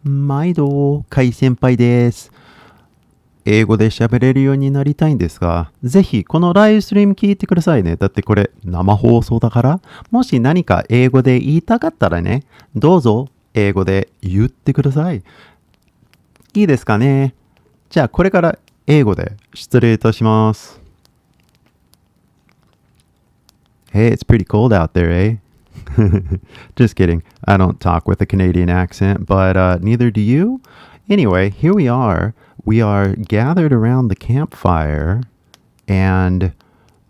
毎度、カイ先輩です。英語で喋れるようになりたいんですが、ぜひこのライブストリーム聞いてくださいね。だってこれ生放送だから、もし何か英語で言いたかったらね、どうぞ英語で言ってください。いいですかね？じゃあこれから英語で失礼いたします。Hey, it's pretty cold out there, eh? Just kidding. I don't talk with a Canadian accent, but neither do you. Anyway, here we are. We are gathered around the campfire, and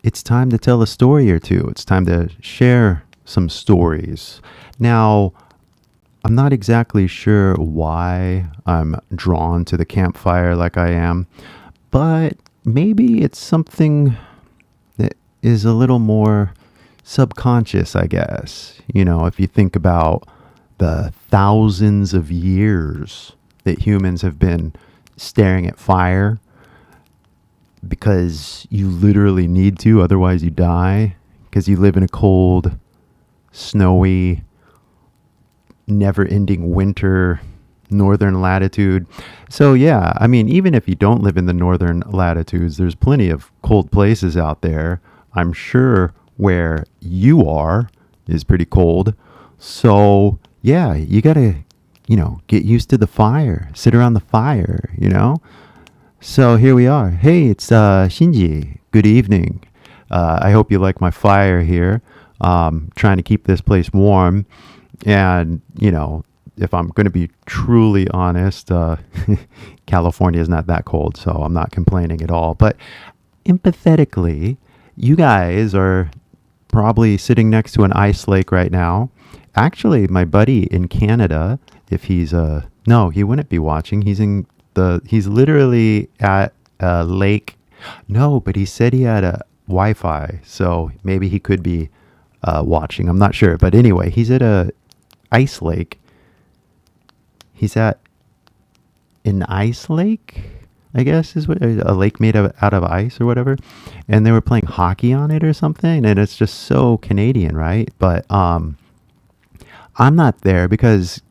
it's time to tell a story or two. It's time to share some stories. Now, I'm not exactly sure why I'm drawn to the campfire like I am, but maybe it's something that is a little more subconscious, I guess. You know, if you think about the thousands of years that humans have been staring at fire because you literally need to, otherwise you die, because you live in a cold, snowy, never-ending winter northern latitude. So yeah, I mean, even if you don't live in the northern latitudes, there's plenty of cold places out there. I'm sure where you are is pretty cold. So yeah, you gotta, get used to the fire, sit around the fire, So here we are. Hey, it's Shinji. Good evening. I hope you like my fire here. Trying to keep this place warm. And, if I'm going to be truly honest, California is not that cold, so I'm not complaining at all. But empathetically, you guys are probably sitting next to an ice lake right now. Actually, my buddy in Canada, if he's no, he wouldn't be watching. He's literally at a lake. No, but he said he had a Wi-Fi, so maybe he could be watching. I'm not sure, but anyway, he's at a ice lake. He's at an ice lake, I guess is what a lake made out of ice or whatever, and they were playing hockey on it or something, and it's just so Canadian, right? But I'm not there because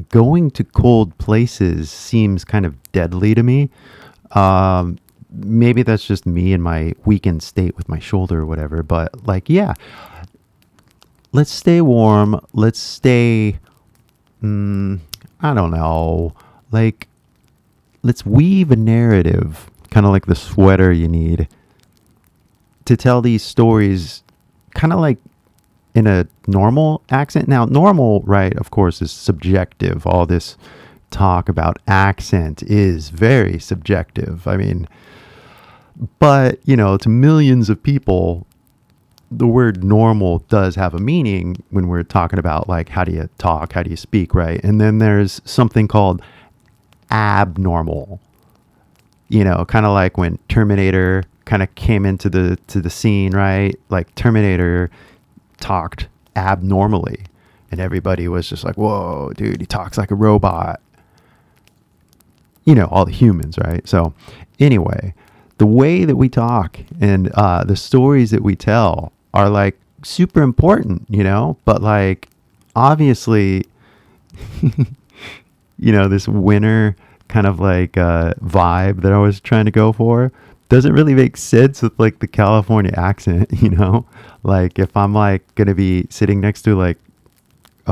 going to cold places seems kind of deadly to me. Maybe that's just me in my weakened state with my shoulder or whatever, but yeah, let's stay warm. Let's stay, I don't know, let's weave a narrative, kind of like the sweater you need to tell these stories, kind of like in a normal accent. Now, normal, right, of course, is subjective. All this talk about accent is very subjective. I mean, but, to millions of people, the word normal does have a meaning when we're talking about how do you talk, how do you speak, right? And then there's something called abnormal, kind of like when Terminator kind of came into the scene, right? Like Terminator talked abnormally and everybody was just like, whoa, dude, he talks like a robot. All the humans, right? So anyway, the way that we talk and the stories that we tell are super important, but obviously, this winter kind of vibe that I was trying to go for doesn't really make sense with the California accent, if I'm gonna be sitting next to a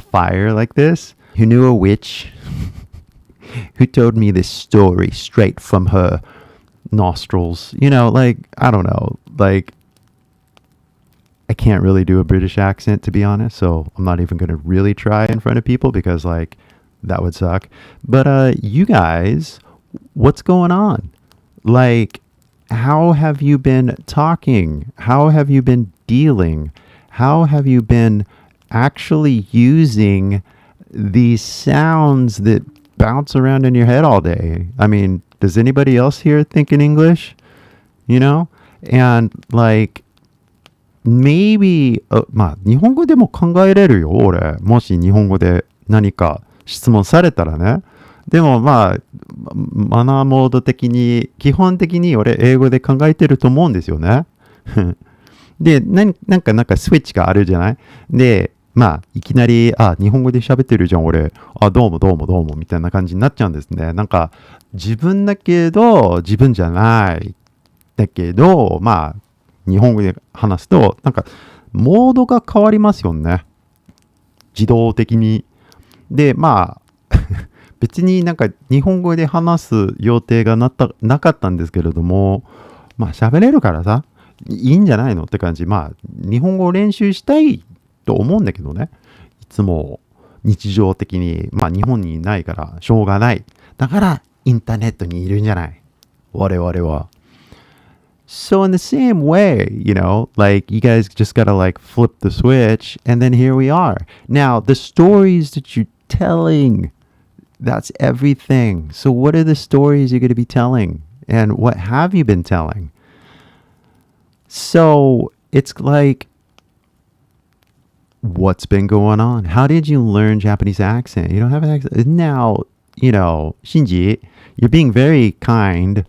fire like this. Who knew a witch who told me this story straight from her nostrils? I don't know, I can't really do a British accent, to be honest, so I'm not even going to really try in front of people because that would suck. But you guys, what's going on? How have you been talking? How have you been dealing? How have you been actually using these sounds that bounce around in your head all day? I mean, does anybody else here think in English? And maybe まあ日本語でも考えれるよ、俺。もし日本語で何か質問されたらね。でもまあマナーモード的に基本的に俺英語で考えてると思うんですよね。でなんかスイッチがあるじゃない。でまあ、いきなり、日本語で喋ってるじゃん、俺。どうもどうもどうも、みたいな感じになっちゃうんですね。なんか、自分だけど、自分じゃない。だけど、まあ、日本語で話すと、なんか、モードが変わりますよね。自動的に。で、まあ、別になんか日本語で話す予定がなかったんですけれども、まあ喋れるからさ、いいんじゃないのって感じ。まあ、日本語を練習したいと思うんだけどね。いつも日常的に、まあ日本にいないからしょうがない。だからインターネットにいるんじゃない。我々は。So in the same way, like you guys just gotta like flip the switch and then here we are. Now the stories that you're telling, that's everything. So what are the stories you're gonna be telling? And what have you been telling? So it's like, what's been going on? How did you learn Japanese accent? You don't have an accent. Now, Shinji, you're being very kind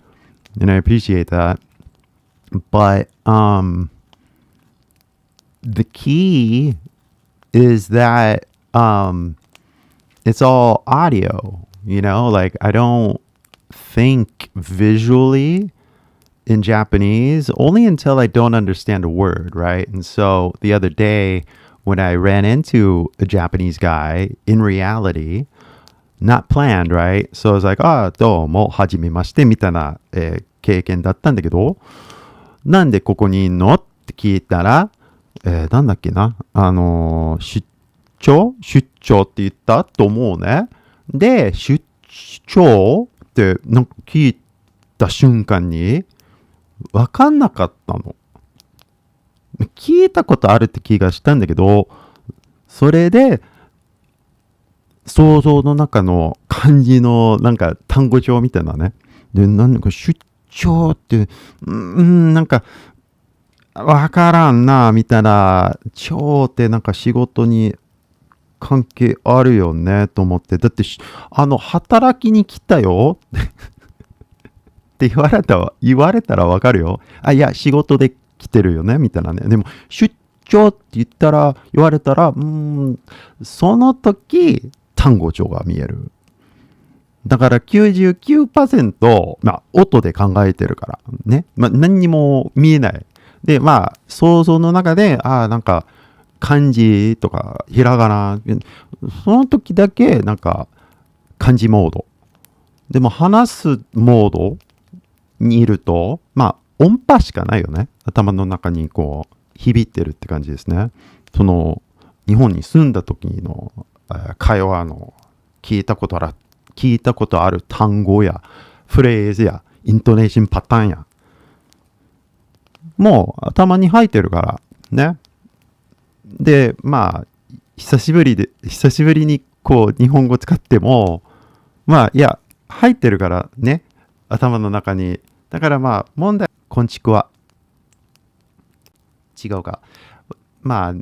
and I appreciate that. But the key is that it's all audio, like I don't think visually in Japanese only until I don't understand a word, right? And so the other day when I ran into a Japanese guy in reality, not planned, right? So I was like, どうも、はじめまして、みたいな、経験だったんだけど、なんでここにいんのって聞いたら、なんだっけな、出張って言ったと思うね。で、出張ってなんか聞いた瞬間に、わかんなかったの。聞いたことあるって気がしたんだけど、それで、想像の中の漢字のなんか単語帳みたいなね。で、なんか出張って、なんか、わからんな、みたいな、超ってなんか仕事に関係あるよね、と思って。だって、働きに来たよって言われたらわかるよ。いや、仕事で来てるよね、みたいなね。でも、出張って言われたら、その時、単語帳が見える。だから99%、まあ、音で考えてるから、ね。まあ、何にも見えない。で、まあ、想像の中で、なんか、漢字とか、ひらがな、その時だけ、なんか、漢字モード。でも、話すモードにいると、まあ、音波しかないよね。頭の中にこう、響いてるって感じですね。その、日本に住んだ時の、会話の聞いたことある単語や、フレーズや、イントネーションパターンや、もう頭に入ってるから、ね。で、まあ、久しぶりにこう、日本語使っても、まあ、いや、入ってるからね。頭の中に。だからまあ、こんちくわ。違うか。まあ、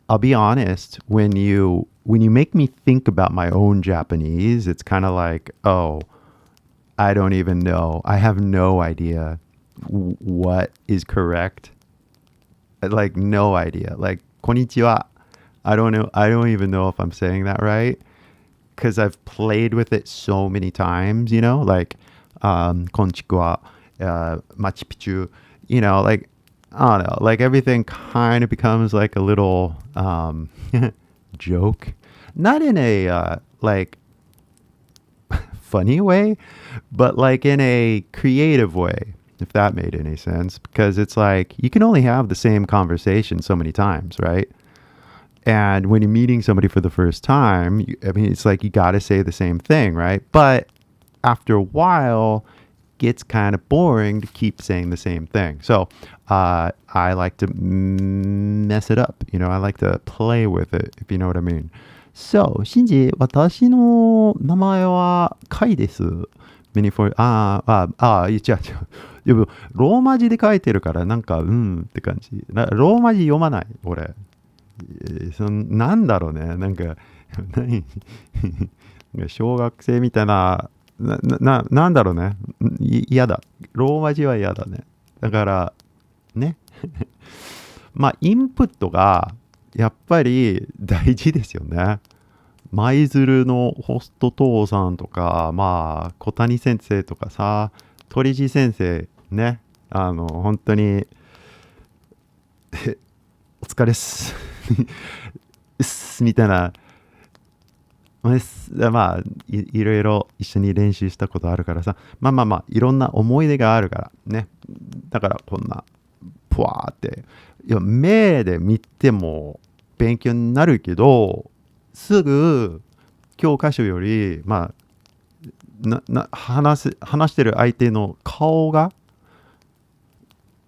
I'll be honest, when you make me think about my own Japanese, it's kind of like, I don't even know. I have no idea what is correct. Like, no idea. Like, konnichiwa. I don't know. I don't even know if I'm saying that right. Because I've played with it so many times, like, konnichiwa, Machu Picchu, like, I don't know, like everything kind of becomes like a little joke. Not in a like funny way, but like in a creative way, if that made any sense. Because it's like you can only have the same conversation so many times, right? And when you're meeting somebody for the first time, it's like you got to say the same thing, right? But after a while, gets kind of boring to keep saying the same thing. So I like to mess it up. I like to play with it, if you know what I mean. So, シンジ、私の名前はカイです。違う。でも、ローマ字で書いてるから、なんか、って感じ。ローマ字読まない、俺。なんだろうね。なんか、小学生みたいな、なんだろうね。嫌だ。ローマ字は嫌だね。だから、ね。まあ、インプットがやっぱり大事ですよね。舞鶴のホスト父さんとか、まあ、小谷先生とかさ、鳥地先生ね、本当に、お疲れっす。うっす、みたいな、まあいろいろ一緒に練習したことあるからさ、まあまあまあ、いろんな思い出があるからね。だからこんな、ぷわーって、いや、目で見ても勉強になるけど、すぐ教科書より、まあ、話してる相手の顔が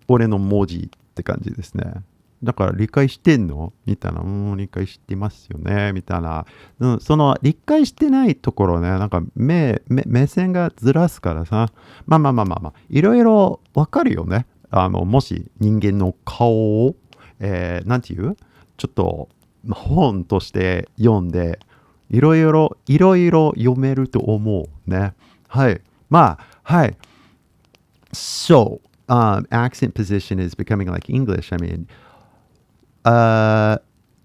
俺の文字って感じですね。だから理解してんのみたいな、理解してますよねみたいな。その理解してないところね、なんか目線がずらすからさ、まあまあまあまあまあ、いろいろわかるよね。もし人間の顔を、なんていうちょっと、本として読んで、いろいろ読めると思うね。はい。まあ、はい。So, accent position is becoming like English. I mean, uh,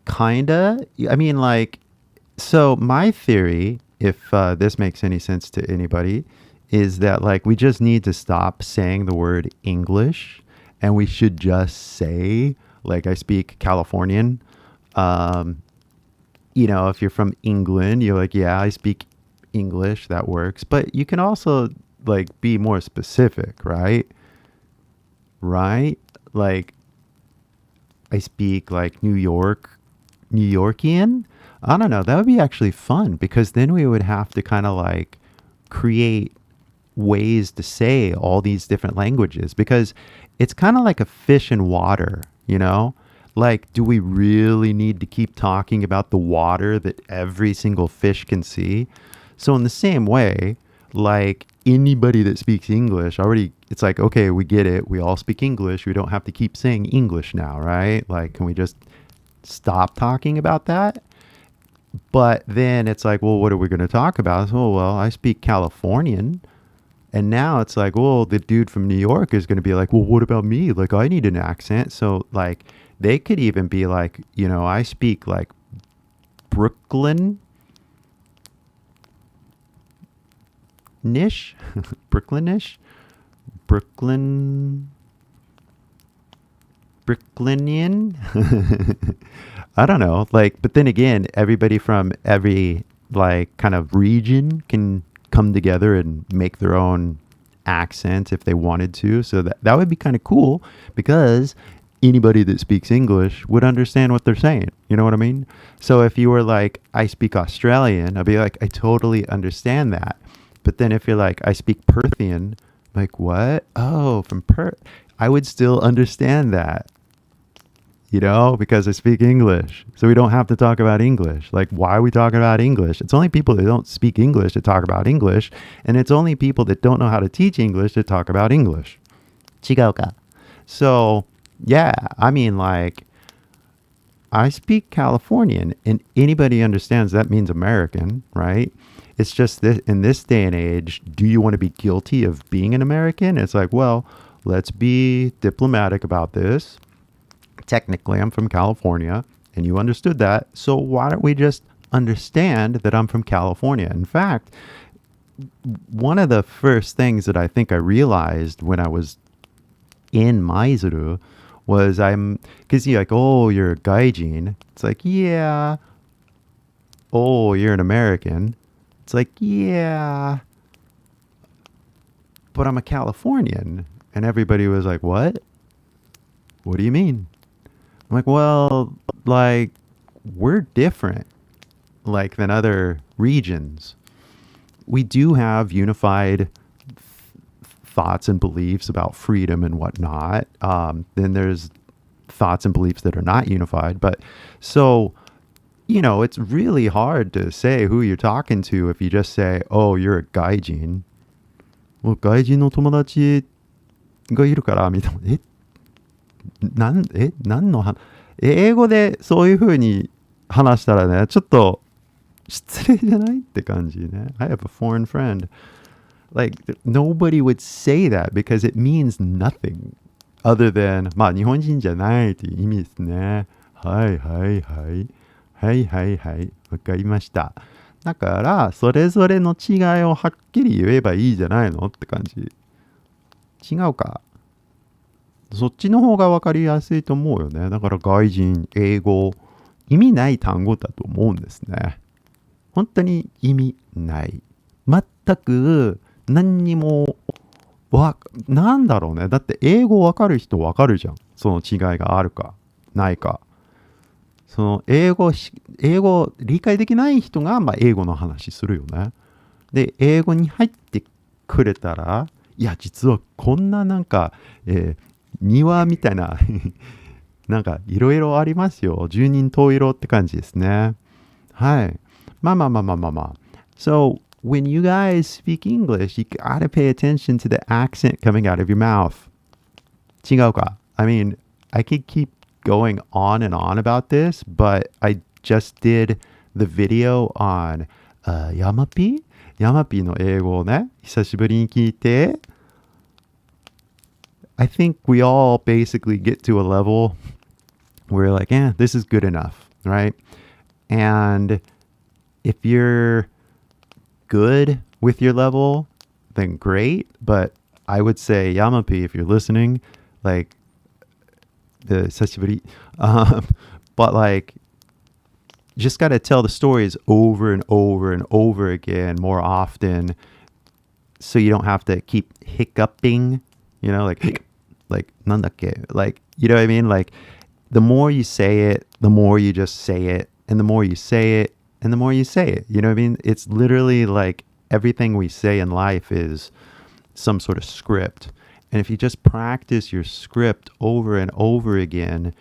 kinda. I mean, like, so my theory, if this makes any sense to anybody, is that like we just need to stop saying the word English and we should just say, like, I speak Californian. Um, if you're from England, you're like, yeah, I speak English, that works. But you can also like be more specific, right? Right? Like, I speak like New Yorkian. I don't know. That would be actually fun because then we would have to kind of like create ways to say all these different languages because it's kind of like a fish in water, you know? Like, do we really need to keep talking about the water that every single fish can see? So, in the same way, like anybody that speaks English already, it's like, okay, we get it. We all speak English. We don't have to keep saying English now, right? Like, can we just stop talking about that? But then it's like, well, what are we going to talk about? So, well, I speak Californian. And now it's like, well, the dude from New York is going to be like, well, what about me? Like, I need an accent. So, like, they could even be like, I speak like Brooklyn niche, Brooklynish, Brooklynian. I don't know. Like, but then again, everybody from every like kind of region can come together and make their own accent if they wanted to. So that would be kind of cool because anybody that speaks English would understand what they're saying. You know what I mean? So if you were like, I speak Australian, I'd be like, I totally understand that. But then if you're like, I speak Perthian, like, what? Oh, from Perth. I would still understand that, because I speak English. So we don't have to talk about English. Like, why are we talking about English? It's only people that don't speak English that talk about English. And it's only people that don't know how to teach English that talk about English. 違うか? So, yeah, I mean, like, I speak Californian and anybody understands that means American, right? It's just that in this day and age, do you want to be guilty of being an American? It's like, well, let's be diplomatic about this. Technically, I'm from California, and you understood that. So why don't we just understand that I'm from California? In fact, one of the first things that I think I realized when I was in Maizuru was because you're like, oh, you're a gaijin. It's like, yeah. Oh, you're an American. It's like, yeah, but I'm a Californian. And everybody was like, what? What do you mean? I'm like, well, like, we're different, like, than other regions. We do have unified thoughts and beliefs about freedom and whatnot. Then there's thoughts and beliefs that are not unified. But so... it's really hard to say who you're talking to if you just say, oh, you're a gaijin. Well, gaijin の友達がいるから、みたいな。何の話英語でそういう風に話したらね、ちょっと失礼じゃないって感じね。I have a foreign friend. Like, nobody would say that because it means nothing other than, まあ、日本人じゃないっていう意味ですね。はいはいはい。はいはいはい。わかりました。だから、それぞれの違いをはっきり言えばいいじゃないのって感じ。違うか。そっちの方がわかりやすいと思うよね。だから外人、英語、意味ない単語だと思うんですね。本当に意味ない。全く何にもなんだろうね。だって英語わかる人わかるじゃん。その違いがあるか、ないか。その英語理解できない人が、英語の話するよね。で、英語に入ってくれたら、いや、実はこんななんか、庭みたいな、なんかいろいろありますよ。十人十色って感じですね。はい。まあ。So, when you guys speak English, you gotta pay attention to the accent coming out of your mouth. 違うか? I mean, I could keep going on and on about this, but I just did the video on Yamapi? Yamapi の英語をね、久しぶりに聞いて、I think we all basically get to a level where we're like, this is good enough, right? And if you're good with your level, then great. But I would say, Yamapi, if you're listening, like, the sashiburi, but like, just got to tell the stories over and over and over again more often so you don't have to keep hiccuping, like, nandake, like, you know what I mean? Like, the more you say it, the more you just say it, and the more you say it, and the more you say it, you know what I mean? It's literally like everything we say in life is some sort of script. And if you just practice your script over and over again,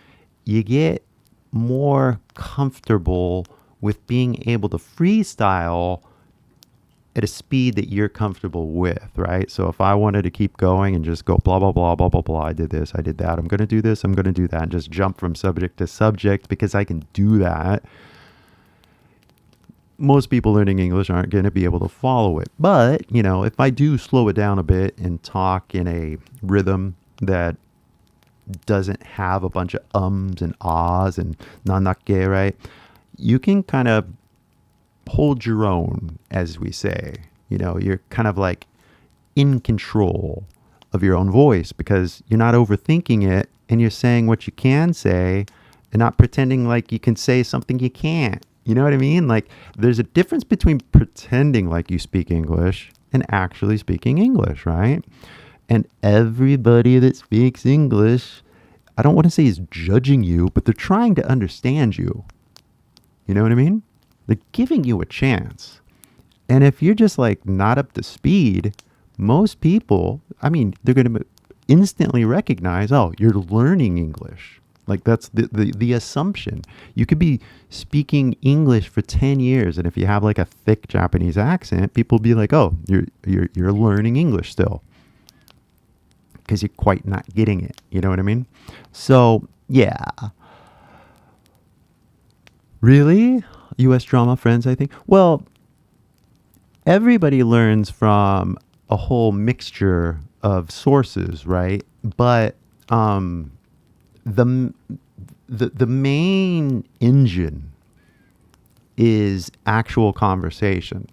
you get more comfortable with being able to freestyle at a speed that you're comfortable with, right? So if I wanted to keep going and just go blah, blah, blah, blah, blah, blah, I did this, I did that, I'm going to do this, I'm going to do that, and just jump from subject to subject because I can do that. Most people learning English aren't going to be able to follow it. But, if I do slow it down a bit and talk in a rhythm that doesn't have a bunch of ums and ahs and nanake, right? You can kind of hold your own, as we say. You're kind of like in control of your own voice because you're not overthinking it and you're saying what you can say and not pretending like you can say something you can't. You know what I mean? Like, there's a difference between pretending like you speak English and actually speaking English, right? And everybody that speaks English, I don't want to say is judging you, but they're trying to understand you. You know what I mean? They're giving you a chance. And if you're just like not up to speed, most people, they're going to instantly recognize, oh, you're learning English. Like that's the assumption. You could be speaking English for 10 years, and if you have like a thick Japanese accent, people will be like, "Oh, you're learning English still," because you're quite not getting it. You know what I mean? So yeah, really, U.S. drama friends. I think. Well, everybody learns from a whole mixture of sources, right? But the main engine is actual conversation.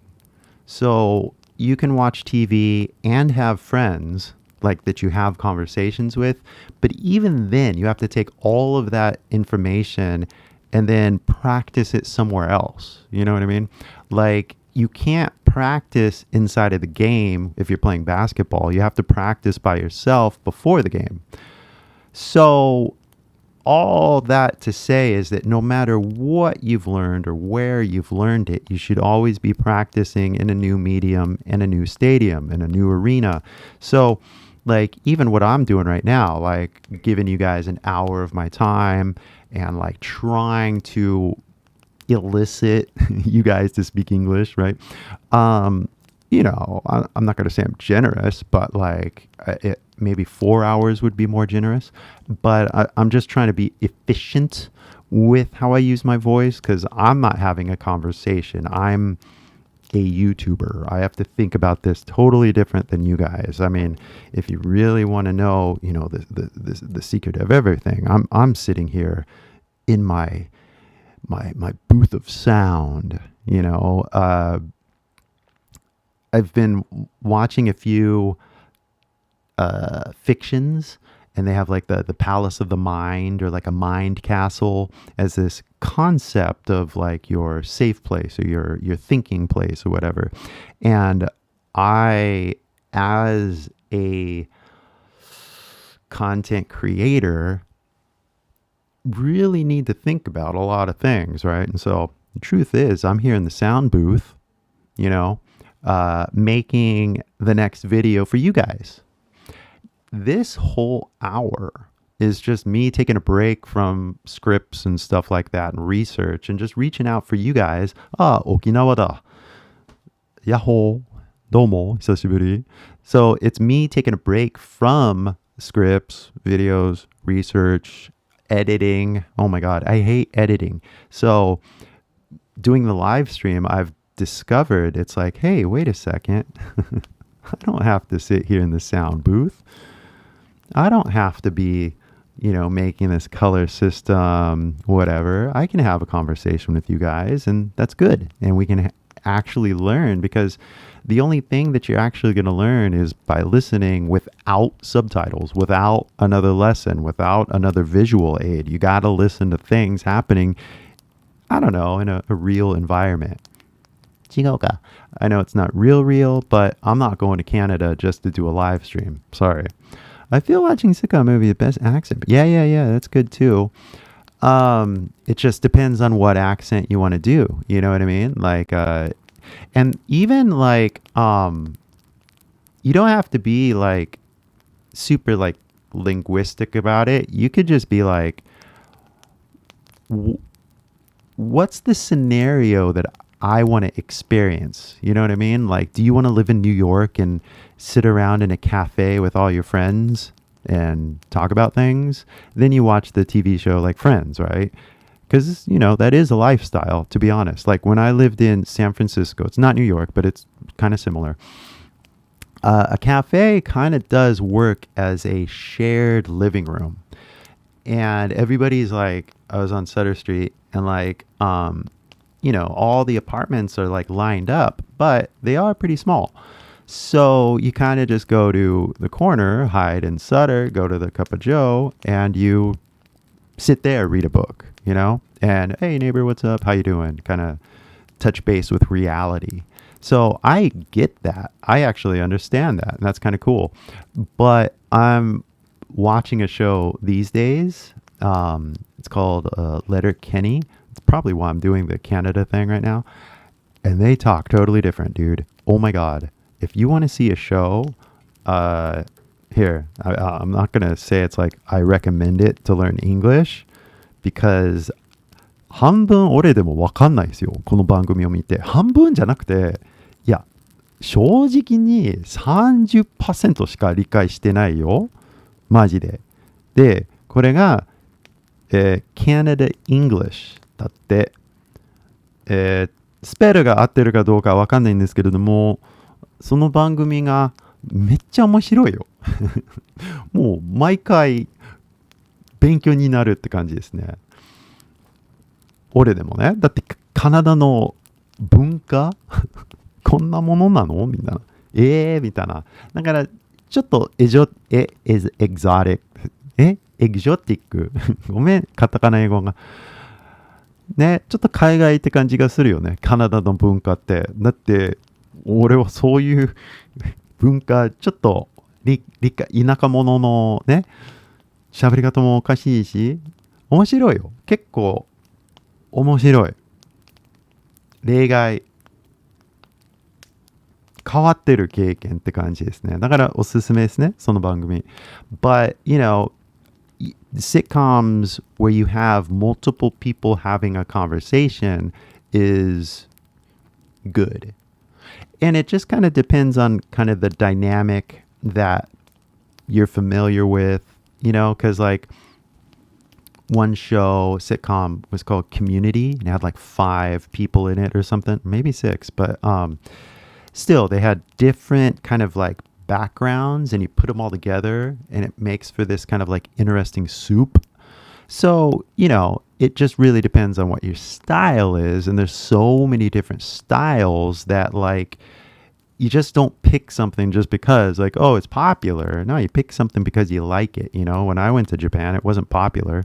So you can watch TV and have friends like that you have conversations with, but even then you have to take all of that information and then practice it somewhere else. You know what I mean? Like, you can't practice inside of the game if you're playing basketball. You have to practice by yourself before the game. So all that to say is that no matter what you've learned or where you've learned it, you should always be practicing in a new medium, in a new stadium, in a new arena. So like even what I'm doing right now, like giving you guys an hour of my time and like trying to elicit you guys to speak English, right? I'm not going to say I'm generous, but like maybe 4 hours would be more generous. But I'm just trying to be efficient with how I use my voice because I'm not having a conversation. I'm a YouTuber. I have to think about this totally different than you guys. I mean, if you really want to know, the secret of everything, I'm sitting here in my booth of sound, I've been watching a few fictions, and they have like the palace of the mind, or like a mind castle, as this concept of like your safe place, or your thinking place, or whatever. And I, as a content creator, really need to think about a lot of things, right? And so the truth is, I'm here in the sound booth, making the next video for you guys. This whole hour is just me taking a break from scripts and stuff like that, and research, and just reaching out for you guys. Okinawa da. Yahoo. Domo. Hisashiburi. So it's me taking a break from scripts, videos, research, editing. Oh my God, I hate editing. So doing the live stream, I've discovered it's like, hey, wait a second. I don't have to sit here in the sound booth. I don't have to be, making this color system, whatever. I can have a conversation with you guys, and that's good. And we can actually learn, because the only thing that you're actually going to learn is by listening without subtitles, without another lesson, without another visual aid. You got to listen to things happening, I don't know, in a real environment. 違うか. I know it's not real, but I'm not going to Canada just to do a live stream. Sorry. I feel watching sitcom movie the best accent. Yeah, that's good too. It just depends on what accent you want to do. You know what I mean? Like, and even like, you don't have to be like super like linguistic about it. You could just be like, what's the scenario that I want to experience? You know what I mean? Like, do you want to live in New York and sit around in a cafe with all your friends and talk about things? Then you watch the TV show like Friends, right? Because, that is a lifestyle, to be honest. Like when I lived in San Francisco, it's not New York, but it's kind of similar. A cafe kind of does work as a shared living room. And everybody's like, I was on Sutter Street, and like, all the apartments are like lined up, but they are pretty small. So you kind of just go to the corner, hide in Sutter, go to the Cup of Joe, and you sit there, read a book, and hey neighbor, what's up? How you doing? Kind of touch base with reality. So I get that. I actually understand that. And that's kind of cool. But I'm watching a show these days. It's called Letterkenny. It's probably why I'm doing the Canada thing right now. And they talk totally different, dude. Oh my God. If you want to see a show, here, I'm not going to say it's like I recommend it to learn English, because 半分俺でもわかんないですよ。この番組を見て。半分じゃなくて、いや、正直に 30% しか理解してないよ。マジで。で、これが、Canada English だって、スペルが合ってるかどうかわかんないんですけれども、その番組がめっちゃ面白いよ。もう毎回勉強になるって感じですね。俺でもね。だってカナダの文化こんなものなのみたいな。みたいな。だからちょっとエグゾティックごめん、カタカナ英語が。ね、ちょっと海外って感じがするよね。カナダの文化って。だって俺はそういう文化、ちょっと田舎者のね、喋り方もおかしいし、面白いよ。結構面白い。例外。変わってる経験って感じですね。だからおすすめですね、その番組。But, sitcoms where you have multiple people having a conversation is good. And it just kind of depends on kind of the dynamic that you're familiar with, because like one show, sitcom, was called Community, and it had like 5 people in it or something, maybe 6, but still they had different kind of like backgrounds, and you put them all together and it makes for this kind of like interesting soup. So, it just really depends on what your style is. And there's so many different styles that, like, you just don't pick something just because, like, oh, it's popular. No, you pick something because you like it. When I went to Japan, it wasn't popular.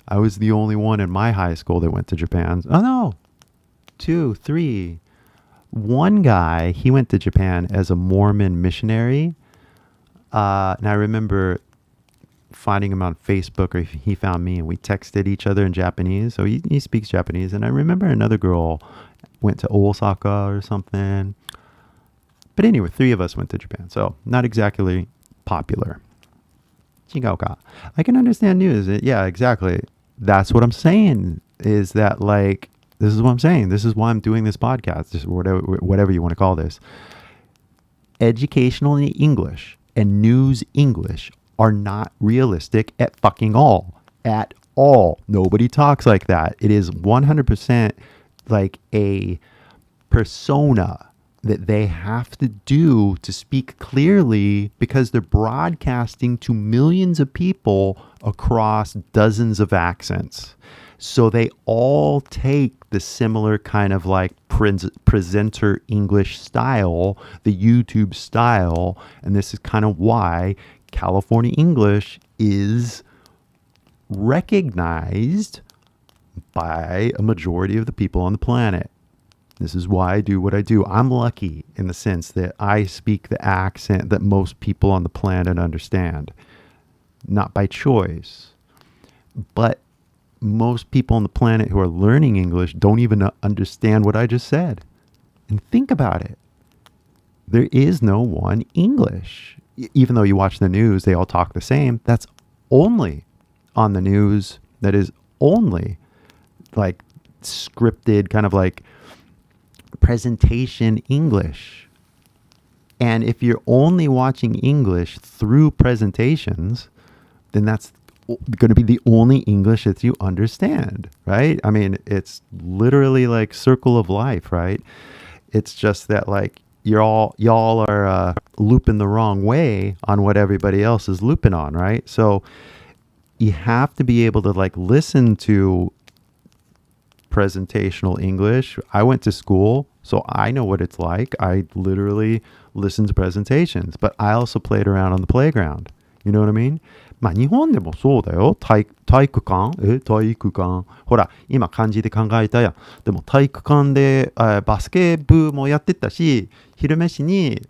I was the only one in my high school that went to Japan. Oh, no. 2, 3. One guy, he went to Japan as a Mormon missionary. And I remember finding him on Facebook, or he found me, and we texted each other in Japanese. So he speaks Japanese. And I remember another girl went to Osaka or something. But anyway, 3 of us went to Japan. So not exactly popular. 違うか. I can understand news. Yeah, exactly. That's what I'm saying, is that, like, this is what I'm saying. This is why I'm doing this podcast, just whatever you want to call this. Educational English and news English are not realistic at fucking all. At all. Nobody talks like that. It is 100% like a persona that they have to do to speak clearly, because they're broadcasting to millions of people across dozens of accents. So they all take the similar kind of like presenter English style, the YouTube style. And this is kind of why California English is recognized by a majority of the people on the planet. This is why I do what I do. I'm lucky in the sense that I speak the accent that most people on the planet understand. Not by choice. But most people on the planet who are learning English don't even understand what I just said. And think about it. There is no one English. Even though you watch the news, they all talk the same. That's only on the news. That is only like scripted, kind of like presentation English. And if you're only watching English through presentations, then that's going to be the only English that you understand, right? I mean, it's literally like circle of life, right? It's just that, like, y'all are looping the wrong way on what everybody else is looping on, right? So you have to be able to, like, listen to presentational English. I went to school, so I know what it's like. I literally listen to presentations, but I also played around on the playground. You know what I mean? まあ日本でもそうだよ。体育館。ほら、今漢字で考えたやん。でも体育館で、バスケ部もやってたし、昼飯に、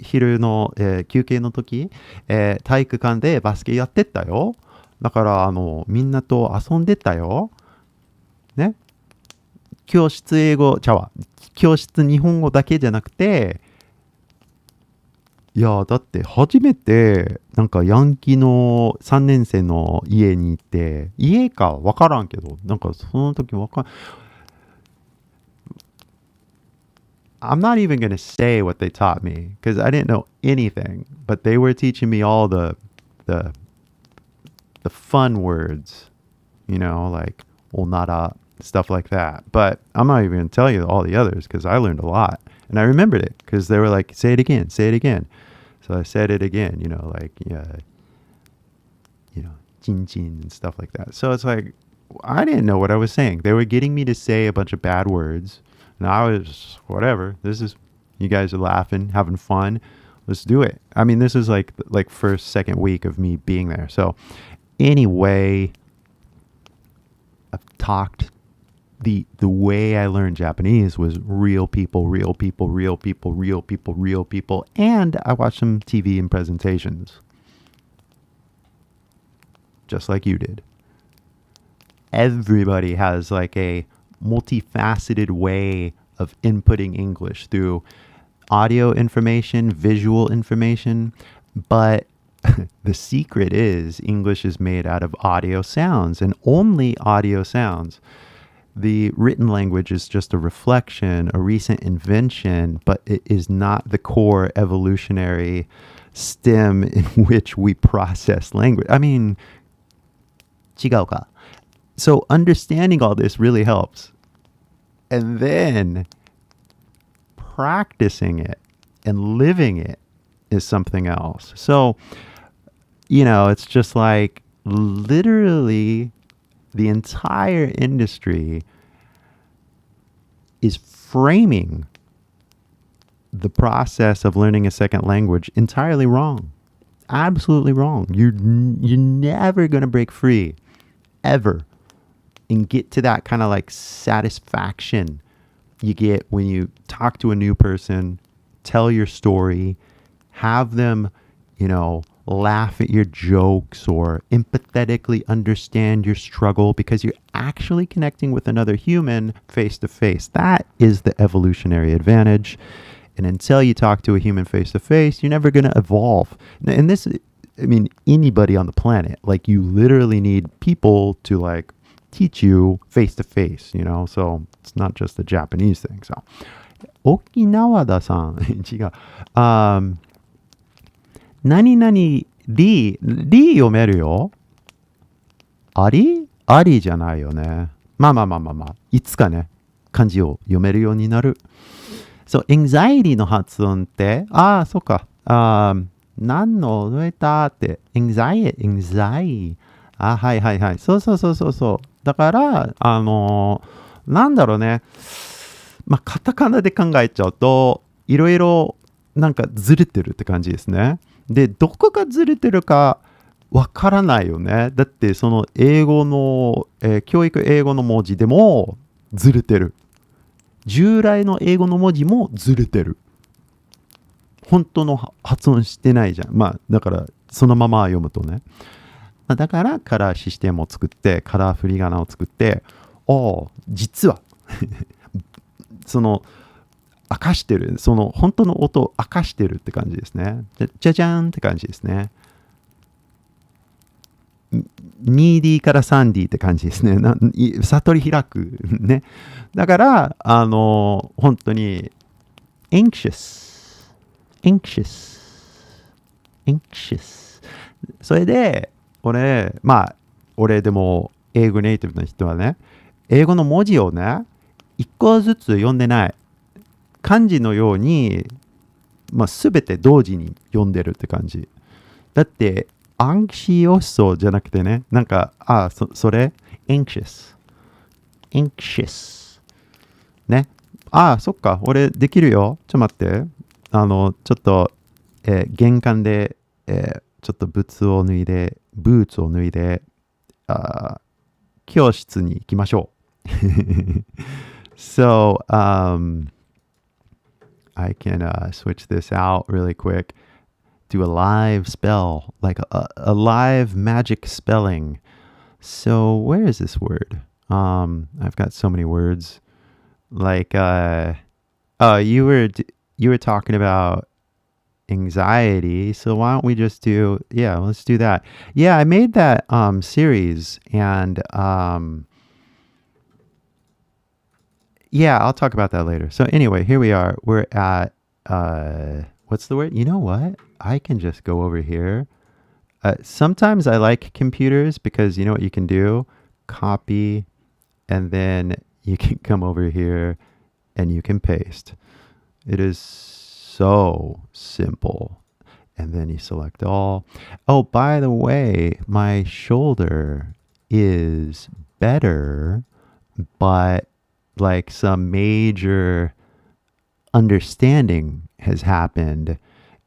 昼の、休憩の時、体育館でバスケやってたよ。だからみんなと遊んでたよ。ね。教室日本語だけじゃなくて、いやだって初めてなんかヤンキーの3年生の家に行って、家かわからんけど、なんかその時I'm not even going to say what they taught me because I didn't know anything, but they were teaching me all the fun words, like onara, stuff like that. But I'm not even going to tell you all the others because I learned a lot. And I remembered it because they were like, say it again. So I said it again, chin chin and stuff like that. So it's like, I didn't know what I was saying. They were getting me to say a bunch of bad words. And I was, whatever. You guys are laughing, having fun. Let's do it. I mean, this is like first, second week of me being there. So anyway, I've talked. The way I learned Japanese was real people, and I watched some TV and presentations. Just like you did. Everybody has like a multifaceted way of inputting English through audio information, visual information, but the secret is English is made out of audio sounds and only audio sounds. The written language is just a reflection, a recent invention, but it is not the core evolutionary stem in which we process language. I mean, 違うか. So understanding all this really helps. And then practicing it and living it is something else. So, it's just like literally the entire industry is framing the process of learning a second language entirely wrong. Absolutely wrong. You're never going to break free ever and get to that kind of like satisfaction you get when you talk to a new person, tell your story, have them, laugh at your jokes or empathetically understand your struggle because you're actually connecting with another human face to face. That is the evolutionary advantage. And until you talk to a human face to face, you're never going to evolve. And this, anybody on the planet, like you literally need people to like teach you face to face, so it's not just a Japanese thing. So, Okinawa-da-san, 違う。何々リ読めるよ。ありじゃないよね。まあ。いつかね、漢字を読めるようになる。そう、anxiety の発音って、そうか。何の覚えたって、anxiety。はい。そう。だから、なんだろうね。カタカナで考えちゃうと、いろいろなんかずれてるって感じですね。で、どこがずれてるかわからないよね。だってその英語の、教育英語の文字でもずれてる。従来の英語の文字もずれてる。本当の発音してないじゃん。だからそのまま読むとね。だからカラーシステムを作って、カラー振り仮名を作って、実はその明かしてる、その本当の音を明かしてるって感じですね。じゃじゃーんって感じですね。2D から 3D って感じですね。悟り開くね。だから本当に anxious それで俺でも英語ネイティブな人はね、英語の文字をね一個ずつ読んでない。漢字のように、すべて同時に読んでるって感じ。だって、アンシオソじゃなくてね、なんか、それ、anxious。ね。そっか、俺できるよ。ちょっと待って。ちょっと、玄関で、ちょっとブーツを脱いで、教室に行きましょう。So, I can switch this out really quick. Do a live spell, like a live magic spelling. So where is this word? I've got so many words. Like, you were talking about anxiety. So why don't we just let's do that. Yeah, I made that series and yeah, I'll talk about that later. So anyway, here we are. We're at, what's the word? You know what? I can just go over here. Sometimes I like computers because you know what you can do? Copy, and then you can come over here and you can paste. It is so simple. And then you select all. Oh, by the way, my shoulder is better, but like some major understanding has happened.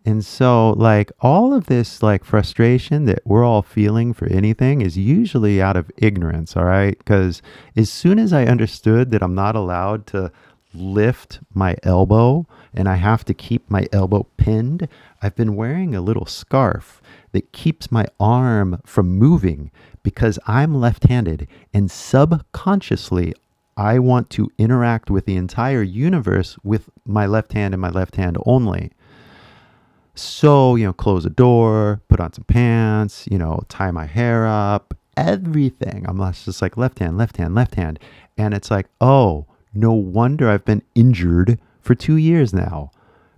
And so like all of this like frustration that we're all feeling for anything is usually out of ignorance, all right? Because as soon as I understood that I'm not allowed to lift my elbow and I have to keep my elbow pinned, I've been wearing a little scarf that keeps my arm from moving because I'm left-handed, and subconsciously I want to interact with the entire universe with my left hand and my left hand only. So, close the door, put on some pants, tie my hair up, everything. I'm just like left hand. And it's like, oh, no wonder I've been injured for 2 years now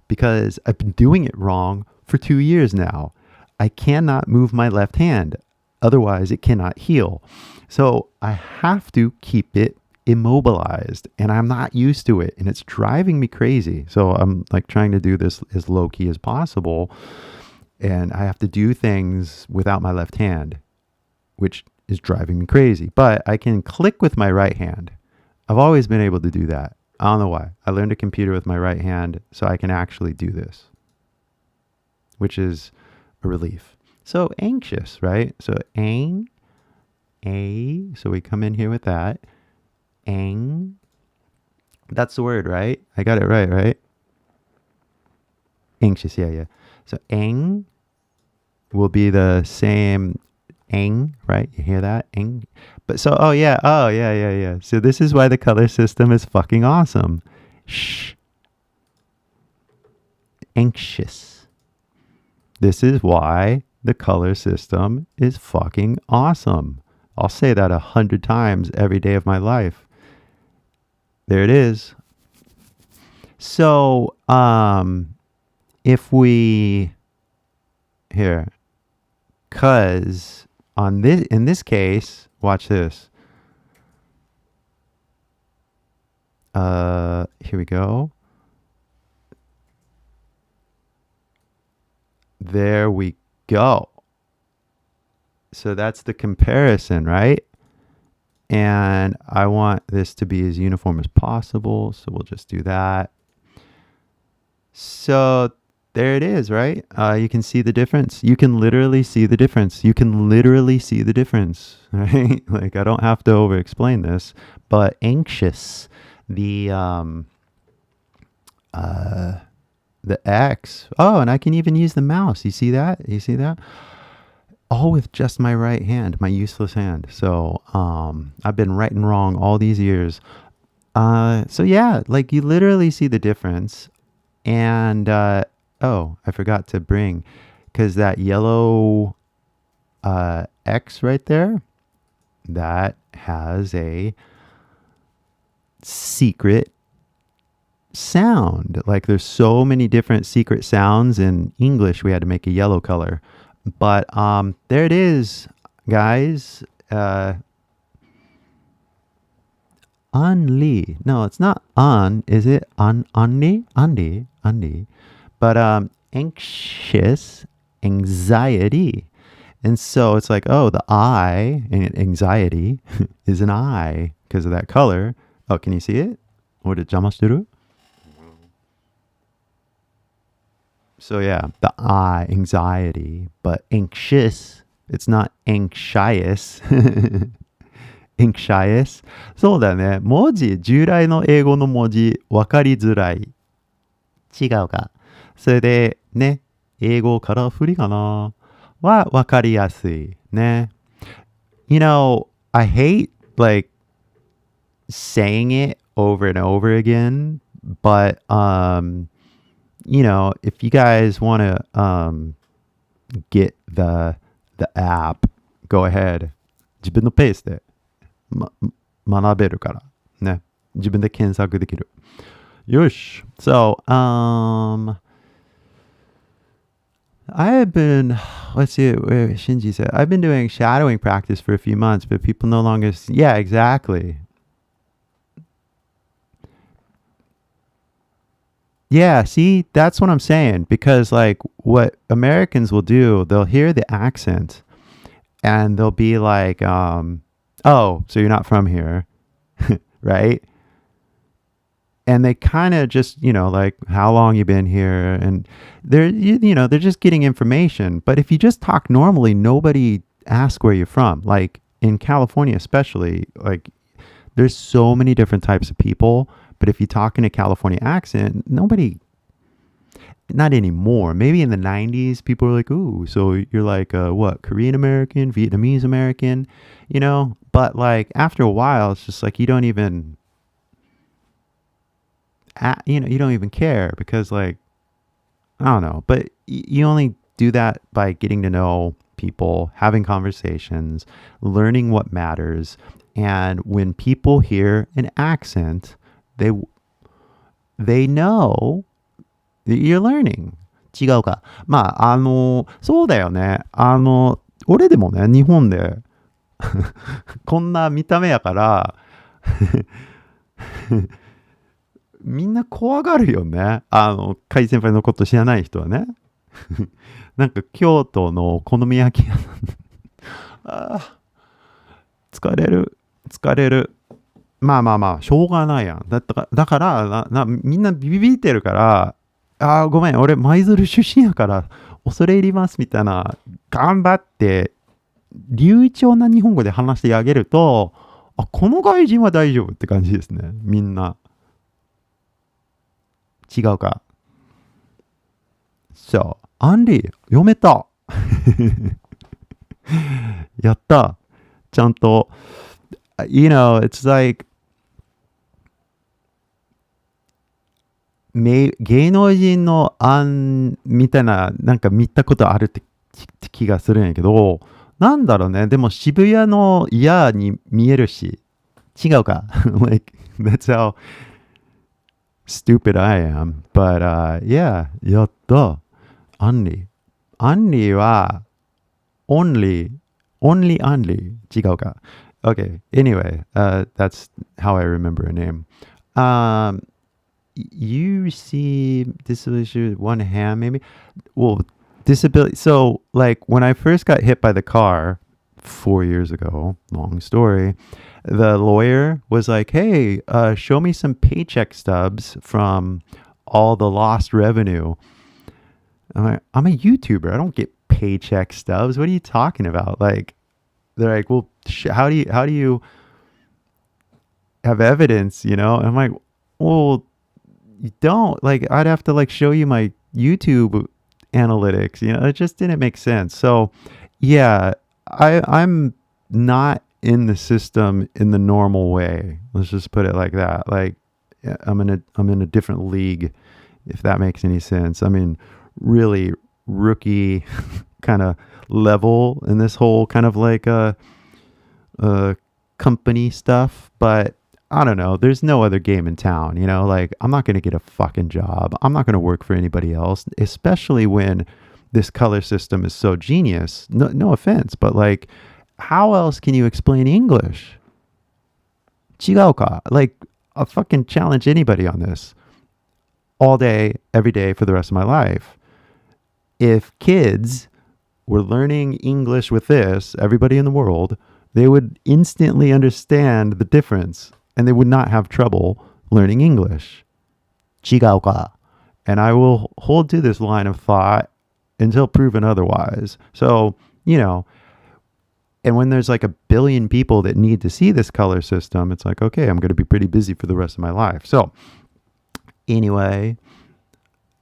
because I've been doing it wrong for 2 years now. I cannot move my left hand. Otherwise, it cannot heal. So I have to keep it immobilized, and I'm not used to it, and it's driving me crazy. So I'm like trying to do this as low key as possible, and I have to do things without my left hand, which is driving me crazy. But I can click with my right hand. I've always been able to do that. I don't know why. I learned a computer with my right hand so I can actually do this, which is a relief. So anxious, right? So ang, a. So we come in here with that. Ang. That's the word, right? I got it right? Anxious, yeah. So ang will be the same ang, right? You hear that? Ang. But so, oh yeah. So this is why the color system is fucking awesome. Shh. Anxious. This is why the color system is fucking awesome. I'll say that 100 times every day of my life. There it is. So, if we here, cause on this, in this case, watch this. Here we go. There we go. So that's the comparison, right? And I want this to be as uniform as possible. So we'll just do that. So there it is, right? You can see the difference. You can literally see the difference. Right? Like, I don't have to over explain this, but anxious, the X. Oh, and I can even use the mouse. You see that? All with just my right hand, my useless hand. So I've been right and wrong all these years. So yeah, like you literally see the difference. And oh, I forgot to bring, because that yellow X right there, that has a secret sound. Like there's so many different secret sounds in English, we had to make a yellow color. But there it is, guys. Unli. No, it's not un, is it? Undi. But anxious, anxiety. And so it's like, oh, the I in anxiety is an I because of that color. Oh, can you see it? Or did jamashiteru? So yeah, the I, anxiety, but anxious, it's not anxious. anxious. そうだね。文字、従来の英語の文字、わかりづらい。違うか。それでね、英語から振りかな。はわかりやすい。ね。You know, I hate like saying it over and over again, but you know, if you guys want to get the app, go ahead. 自分のペースで、学べるからね。自分で検索できる。よし。So, I have been, let's see, Shinji said, I've been doing shadowing practice for a few months, but people no longer, yeah, exactly. Yeah, see, that's what I'm saying. Because like what Americans will do, they'll hear the accent and they'll be like, oh, so you're not from here, right? And they kind of just, you know, like how long you been here, and they're just getting information. But if you just talk normally, nobody asks where you're from. Like in California, especially, like there's so many different types of people. But if you talk in a California accent, nobody, not anymore. Maybe in the 90s, people were like, ooh, so you're like, what, Korean American, Vietnamese American, you know? But like after a while, it's just like you don't even, you don't even care because like, I don't know. But you only do that by getting to know people, having conversations, learning what matters. And when people hear an accent, they know that you're learning. 違うか。まあ、そうだよね。俺でもね、日本でこんな見た目やからみんな怖がるよね。海先輩のこと知らない人はね。なんか京都のお好み焼き屋疲れる。疲れる。まあまあまあ、しょうがないやん。だからみんなビビってるから、ああ、ごめん、俺、舞鶴出身やから、恐れ入りますみたいな、頑張って、流暢な日本語で話してあげると、あ、この外人は大丈夫って感じですね。みんな。違うか。そう。アンリー、読めた。やった。ちゃんと、it's like, 芸能人の案みたいな、なんか見たことあるって気がするんやけど、なんだろうね。でも渋谷の矢に見えるし、違うか。like, that's how stupid I am. But, yeah, やった。アンリー。アンリーは、only 違うか。Okay, anyway, that's how I remember a name. Um, you see disability one hand maybe, well, disability, so like when I first got hit by the car 4 years ago, long story, the lawyer was like, hey, show me some paycheck stubs from all the lost revenue. I'm like, I'm a YouTuber, I don't get paycheck stubs, what are you talking about? Like, they're like, well, how do you have evidence, And I'm like, well, you don't, like, I'd have to like show you my YouTube analytics, it just didn't make sense. So yeah, I'm not in the system in the normal way, let's just put it like that. Like, yeah, I'm in a different league, if that makes any sense. I mean, really rookie kind of level in this whole kind of like company stuff, but I don't know. There's no other game in town, Like, I'm not going to get a fucking job. I'm not going to work for anybody else, especially when this color system is so genius. No offense, but like, how else can you explain English? 違うか? Like, I'll fucking challenge anybody on this all day, every day for the rest of my life. If kids were learning English with this, everybody in the world, they would instantly understand the difference and they would not have trouble learning English. 違うか? And I will hold to this line of thought until proven otherwise. So, and when there's like a billion people that need to see this color system, it's like, okay, I'm going to be pretty busy for the rest of my life. So, anyway,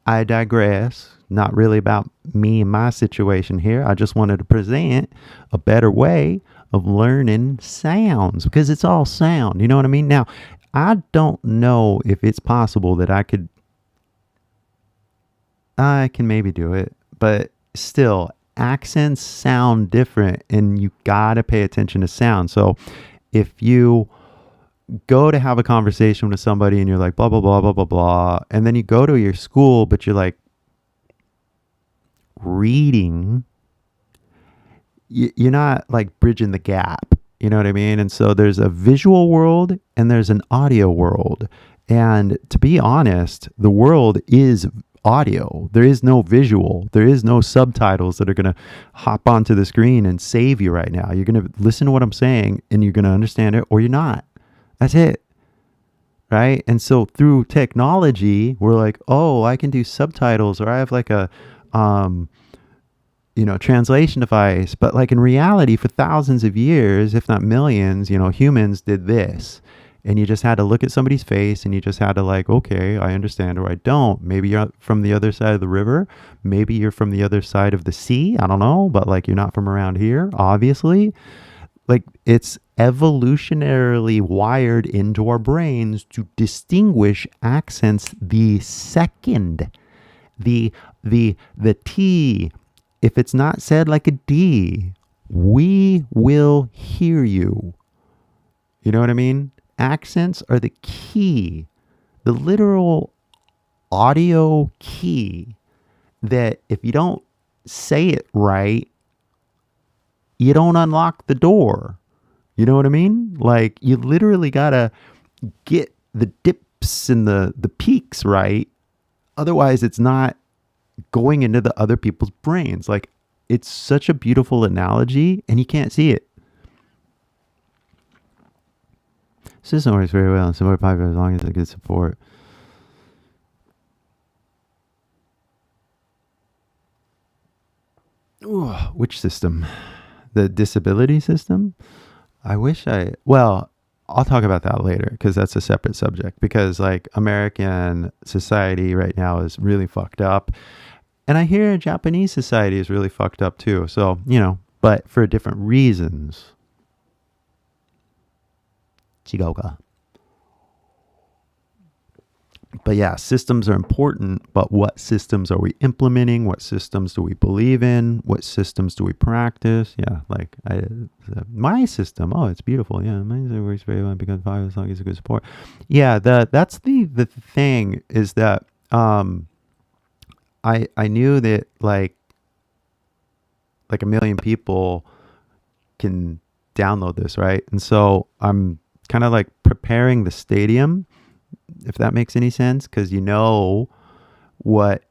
I digress. Not really about me and my situation here. I just wanted to present a better way of learning sounds because it's all sound. You know what I mean? Now, I don't know if it's possible that I can maybe do it, but still, accents sound different and you gotta pay attention to sound. So if you go to have a conversation with somebody and you're like, blah, blah, blah, blah, blah, blah, and then you go to your school, but you're like reading, you're not like bridging the gap. You know what I mean? And so there's a visual world and there's an audio world. And to be honest, the world is audio. There is no visual. There is no subtitles that are going to hop onto the screen and save you right now. You're going to listen to what I'm saying and you're going to understand it or you're not. That's it. Right? And so through technology, we're like, oh, I can do subtitles or I have like a translation device. But like in reality, for thousands of years, if not millions, humans did this. And you just had to look at somebody's face and you just had to like, okay, I understand or I don't. Maybe you're from the other side of the river. Maybe you're from the other side of the sea. I don't know. But like, you're not from around here, obviously. Like, it's evolutionarily wired into our brains to distinguish accents the second. The T, if it's not said like a D, we will hear you. You know what I mean? Accents are the key, the literal audio key that if you don't say it right, you don't unlock the door. You know what I mean? Like, you literally gotta get the dips and the peaks right. Otherwise, it's not going into the other people's brains. Like, it's such a beautiful analogy and you can't see it. System works very well and support popular as long as it's good support. Ooh, which system? The disability system? Well, I'll talk about that later because that's a separate subject. Because like American society right now is really fucked up. And I hear Japanese society is really fucked up too. So, but for different reasons. 違うか? But yeah, systems are important, but what systems are we implementing? What systems do we believe in? What systems do we practice? Yeah, like my system. Oh, it's beautiful. Yeah, mine works very well because five as long as it's a good support. Yeah, that's the thing is that I knew that like a million people can download this, right? And so I'm kind of like preparing the stadium, if that makes any sense, because what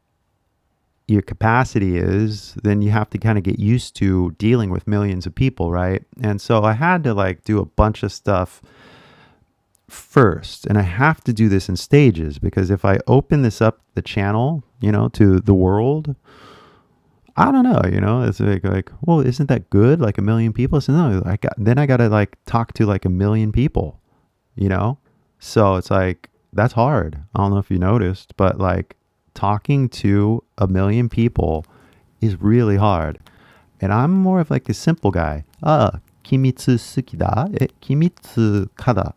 your capacity is, then you have to kind of get used to dealing with millions of people, right? And so I had to like do a bunch of stuff first, and I have to do this in stages, because if I open this up the channel, to the world, I don't know, it's like, well, isn't that good? Like a million people? So no, I got to like talk to like a million people, So it's like, that's hard. I don't know if you noticed, but like talking to a million people is really hard. And I'm more of like a simple guy. Kimitsu suki da? Kimitsu kada?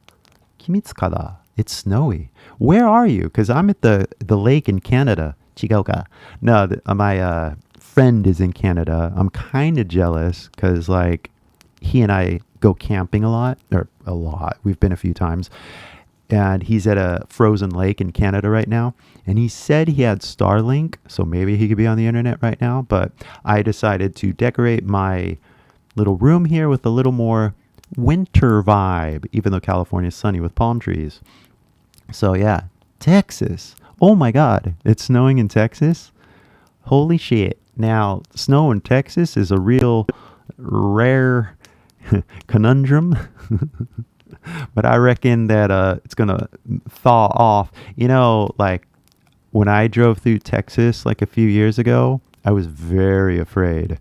Kimitsu kada? It's snowy. Where are you? Because I'm at the lake in Canada. Chigoka. No, my friend is in Canada. I'm kind of jealous because like he and I go camping a lot. We've been a few times. And he's at a frozen lake in Canada right now. And he said he had Starlink, so maybe he could be on the internet right now. But I decided to decorate my little room here with a little more winter vibe, even though California is sunny with palm trees. So yeah, Texas. Oh my God, it's snowing in Texas? Holy shit. Now, snow in Texas is a real rare conundrum. But I reckon that it's going to thaw off. Like when I drove through Texas like a few years ago, I was very afraid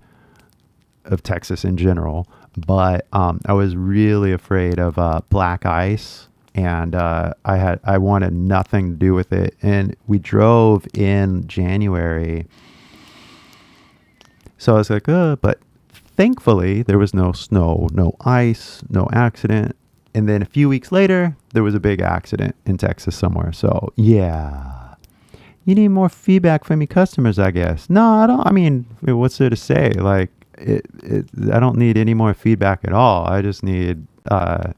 of Texas in general. But I was really afraid of black ice. And I wanted nothing to do with it. And we drove in January. So I was like, but thankfully there was no snow, no ice, no accident. And then a few weeks later, there was a big accident in Texas somewhere. So, yeah. You need more feedback from your customers, I guess. No, I don't. I mean, what's there to say? Like, I don't need any more feedback at all. I just need, I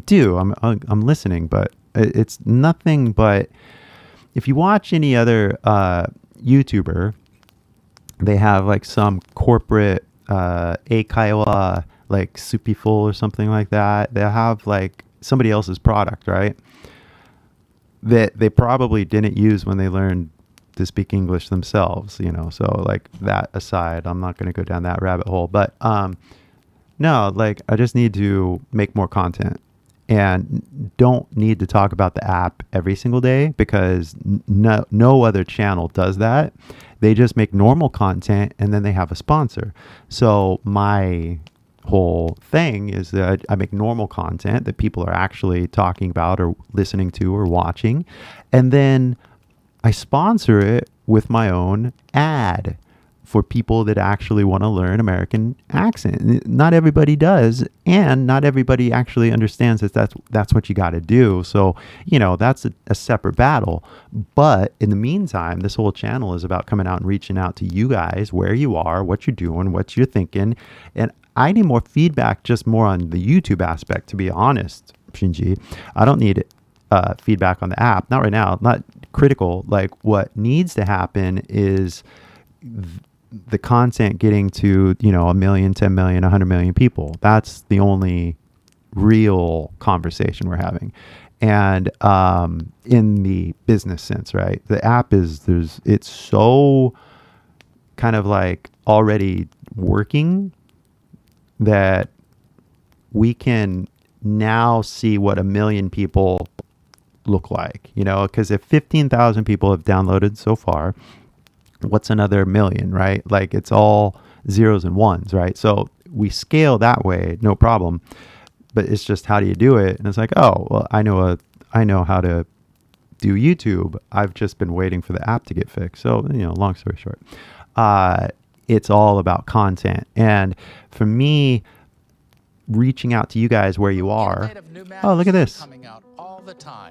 do. I'm listening, but it's nothing but, if you watch any other YouTuber, they have like some corporate eikaiwa, like Supiful or something like that. They have like somebody else's product, right? That they probably didn't use when they learned to speak English themselves, So like that aside, I'm not going to go down that rabbit hole. But no, like I just need to make more content, and don't need to talk about the app every single day, because no other channel does that. They just make normal content and then they have a sponsor. So my whole thing is that I make normal content that people are actually talking about or listening to or watching, and then I sponsor it with my own ad for people that actually want to learn American accent. Not everybody does, and not everybody actually understands that that's what you got to do. So, that's a separate battle. But in the meantime, this whole channel is about coming out and reaching out to you guys, where you are, what you're doing, what you're thinking. And I need more feedback, just more on the YouTube aspect, to be honest, Shinji. I don't need feedback on the app. Not right now, not critical. Like what needs to happen is the content getting to, 1 million, 10 million, 100 million people. That's the only real conversation we're having. And in the business sense, right? The app it's so kind of like already working that we can now see what 1 million people look like, because if 15,000 people have downloaded so far, what's another million, right? Like it's all zeros and ones, right? So we scale that way, no problem. But it's just, how do you do it? And it's like, oh, well, I know how to do YouTube. I've just been waiting for the app to get fixed. So, long story short, it's all about content. And for me, reaching out to you guys where you are. Oh, look at this.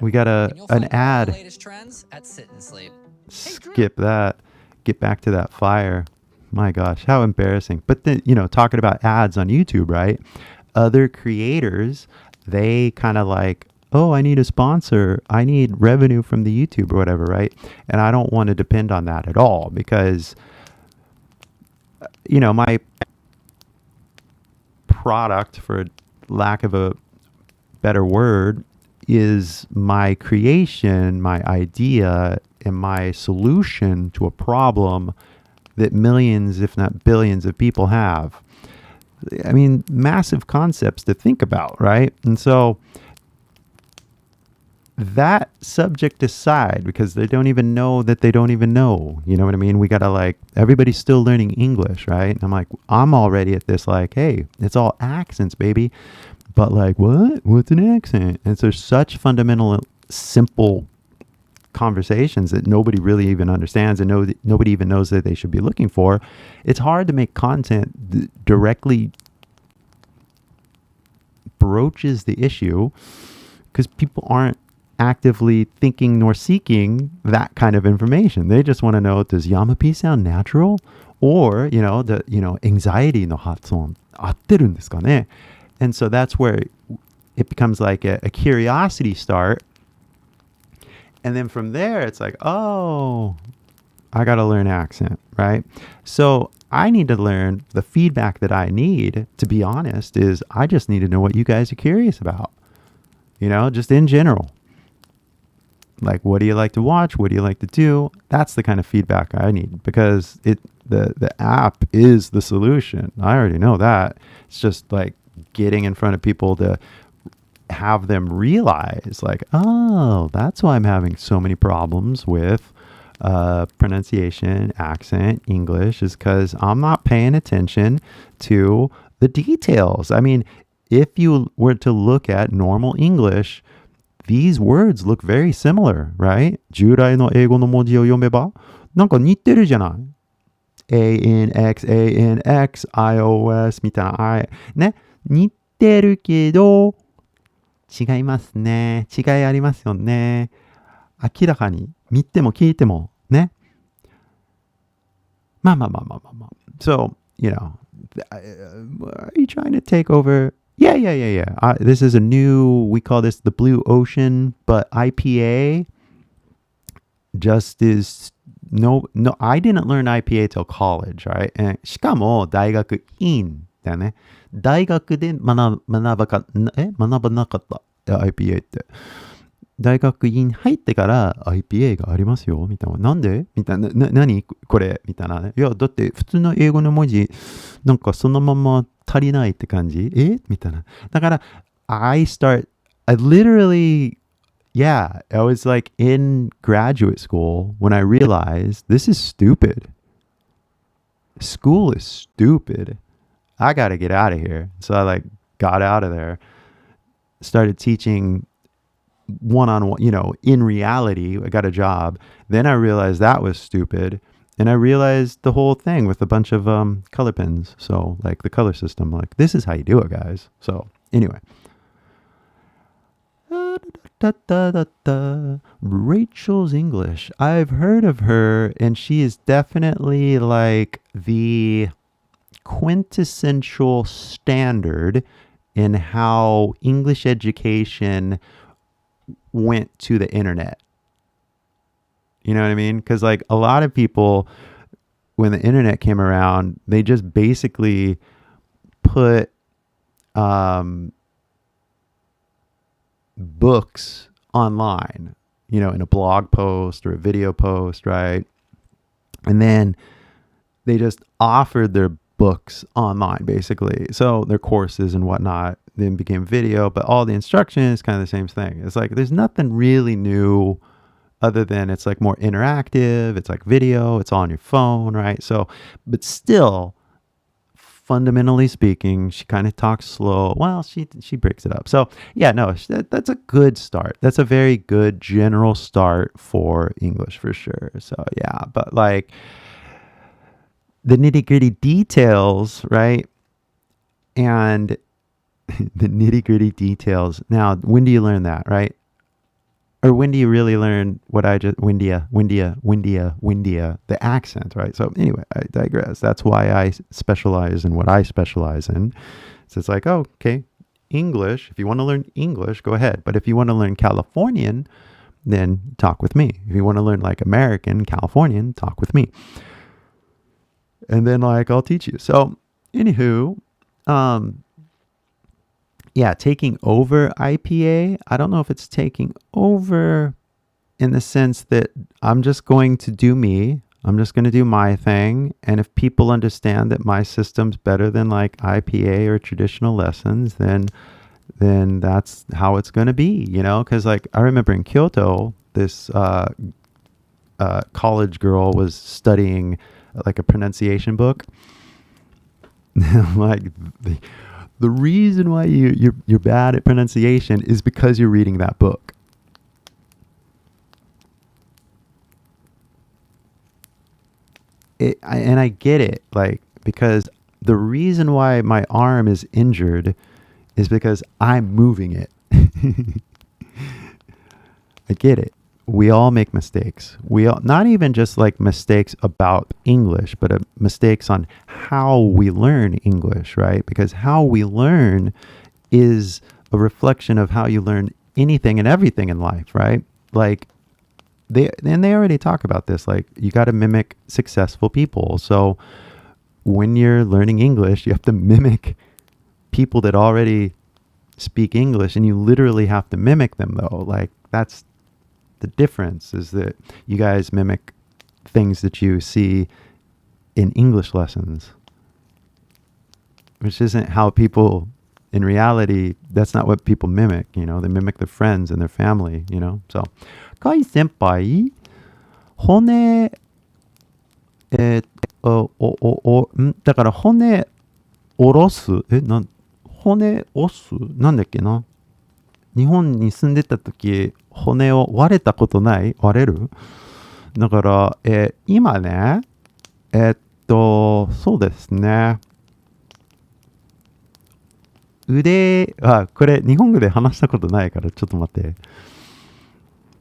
We got an ad. Skip that. Get back to that fire. My gosh, how embarrassing. But then, talking about ads on YouTube, right? Other creators, they kind of like, oh, I need a sponsor. I need revenue from the YouTube or whatever, right? And I don't want to depend on that at all because, my product, for lack of a better word, is my creation, my idea, and my solution to a problem that millions, if not billions, of people have. I mean, massive concepts to think about, right? And so that subject aside, because they don't even know that they don't even know, you know what I mean? We got to everybody's still learning English, right? And I'm like, I'm already at this hey, it's all accents, baby. But what? What's an accent? And so there's such fundamental, simple conversations that nobody really even understands and nobody even knows that they should be looking for. It's hard to make content directly broaches the issue because people aren't actively thinking nor seeking that kind of information. They just want to know, does Yamapi sound natural? Or, anxiety no hatsuon atteru desu ka ne? And so that's where it becomes like a curiosity start. And then from there, it's like, oh, I got to learn accent, right? So I need to learn the feedback that I need, to be honest, is I just need to know what you guys are curious about, just in general. Like, what do you like to watch? What do you like to do? That's the kind of feedback I need because the app is the solution. I already know that. It's just getting in front of people to have them realize oh, that's why I'm having so many problems with pronunciation, accent, English, is because I'm not paying attention to the details. I mean, if you were to look at normal English, these words look very similar, right? 従来の英語の文字を読めばなんか似てるじゃない？ ANX, ANX, iOS みたいな、ね、似てるけど違いますね。違いありますよね。明らかに見ても聞いてもね。まあ。So, are you trying to take over? Yeah. This is a new, we call this the blue ocean, but IPA just is, no, I didn't learn IPA till college, right? しかも大学院だよね。大学で学ばなかった IPA って。大学院入ってから IPA がありますよみたいな。なんでみたいな。何これみたいなね。いや、だって普通の英語の文字なんかそのまま足りないって感じみたいな。だから、I literally, yeah, I was in graduate school when I realized this is stupid. School is stupid. I got to get out of here. So I got out of there, started teaching one-on-one, in reality. I got a job. Then I realized that was stupid. And I realized the whole thing with a bunch of color pens. So the color system, this is how you do it, guys. So anyway. Rachel's English. I've heard of her, and she is definitely the quintessential standard in how English education went to the internet. You know what I mean? Because a lot of people, when the internet came around, they just basically put books online, in a blog post or a video post, right? And then they just offered their books online, basically. So their courses and whatnot then became video, but all the instruction is kind of the same thing. It's like there's nothing really new other than it's like more interactive. It's like video. It's on your phone, right? So, but still, fundamentally speaking, she kind of talks slow. Well, she breaks it up. So yeah, no, that's a good start. That's a very good general start for English for sure. So yeah, but like the nitty gritty details, right? And the nitty gritty details. Now, when do you learn that, right? Or when do you really learn what I just, Windia, the accent, right? So anyway, I digress. That's why I specialize in what I specialize in. So it's like, oh, okay, English. If you want to learn English, go ahead. But if you want to learn Californian, then talk with me. If you want to learn like American, Californian, talk with me. And then like, I'll teach you. So anywho, yeah, taking over IPA. I don't know if it's taking over in the sense that I'm just going to do me. I'm just going to do my thing. And if people understand that my system's better than like IPA or traditional lessons, then that's how it's going to be, you know? Because like I remember in Kyoto, this college girl was studying like a pronunciation book. Like the reason why you're bad at pronunciation is because you're reading that book. And I get it, like, because the reason why my arm is injured is because I'm moving it. I get it. We all make mistakes. We all, not even just like mistakes about English, but mistakes on how we learn English, right? Because how we learn is a reflection of how you learn anything and everything in life, right? Like they already talk about this. Like you got to mimic successful people. So when you're learning English, you have to mimic people that already speak English, and you literally have to mimic them though. Like that's the difference, is that you guys mimic things that you see in English lessons, which isn't how people, in reality, that's not what people mimic, you know, they mimic their friends and their family, you know. So, Kai senpai, hone, だから骨おろす、骨押す、なんだっけな。日本に住んでた時、骨を割れたことない？割れる？だから、今ね、そうですね。これ日本語で話したことないからちょっと待って。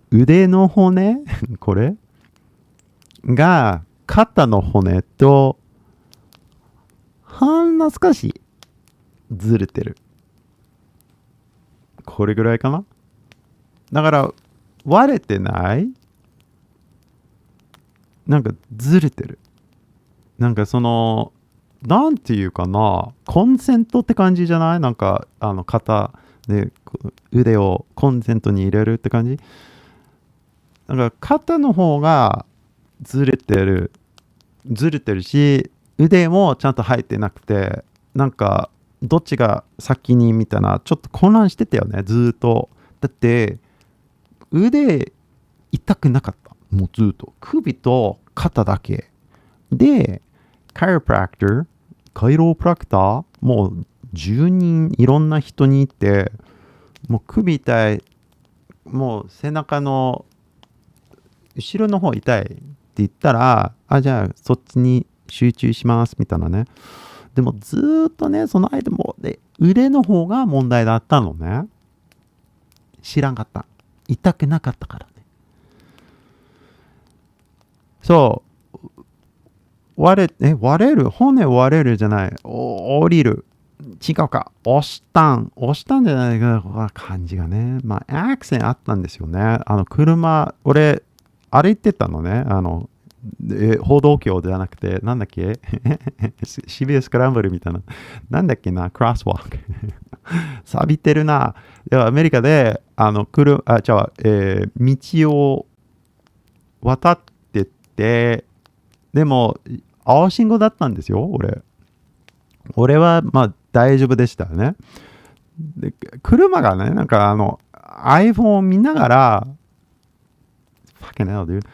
腕の骨これが肩の骨とほんの少しずれてる。これぐらいかな。だから割れてない？なんかずれてる。なんかそのなんていうかな、コンセントって感じじゃない？なんか肩で腕をコンセントに入れるって感じ。なんか肩の方がずれてるし、腕もちゃんと入ってなくて、なんかどっちが先にみたいな、ちょっと混乱してたよね、ずーっと。だって腕痛くなかった、もうずーっと首と肩だけで、カイロプラクターもう10人いろんな人にいて、もう首痛い、もう背中の後ろの方痛いって言ったら、じゃあそっちに集中しますみたいなね。でもずーっとね、その間も腕の方が問題だったのね。知らんかった。痛くなかったからね。そう。割れる？骨割れるじゃない。降りる。違うか。押したんじゃないか。感じがね。まあ、アクセントあったんですよね。車、俺、歩いてたのね。歩道橋じゃなくて、なんだっけ渋谷スクランブルみたいな。なんだっけな、クロスワーク。錆びてるな。では、アメリカで、道を渡ってって、でも、青信号だったんですよ、俺。俺はまあ大丈夫でしたね。で、車がね、なんかiPhone を見ながら、fucking hell, dude.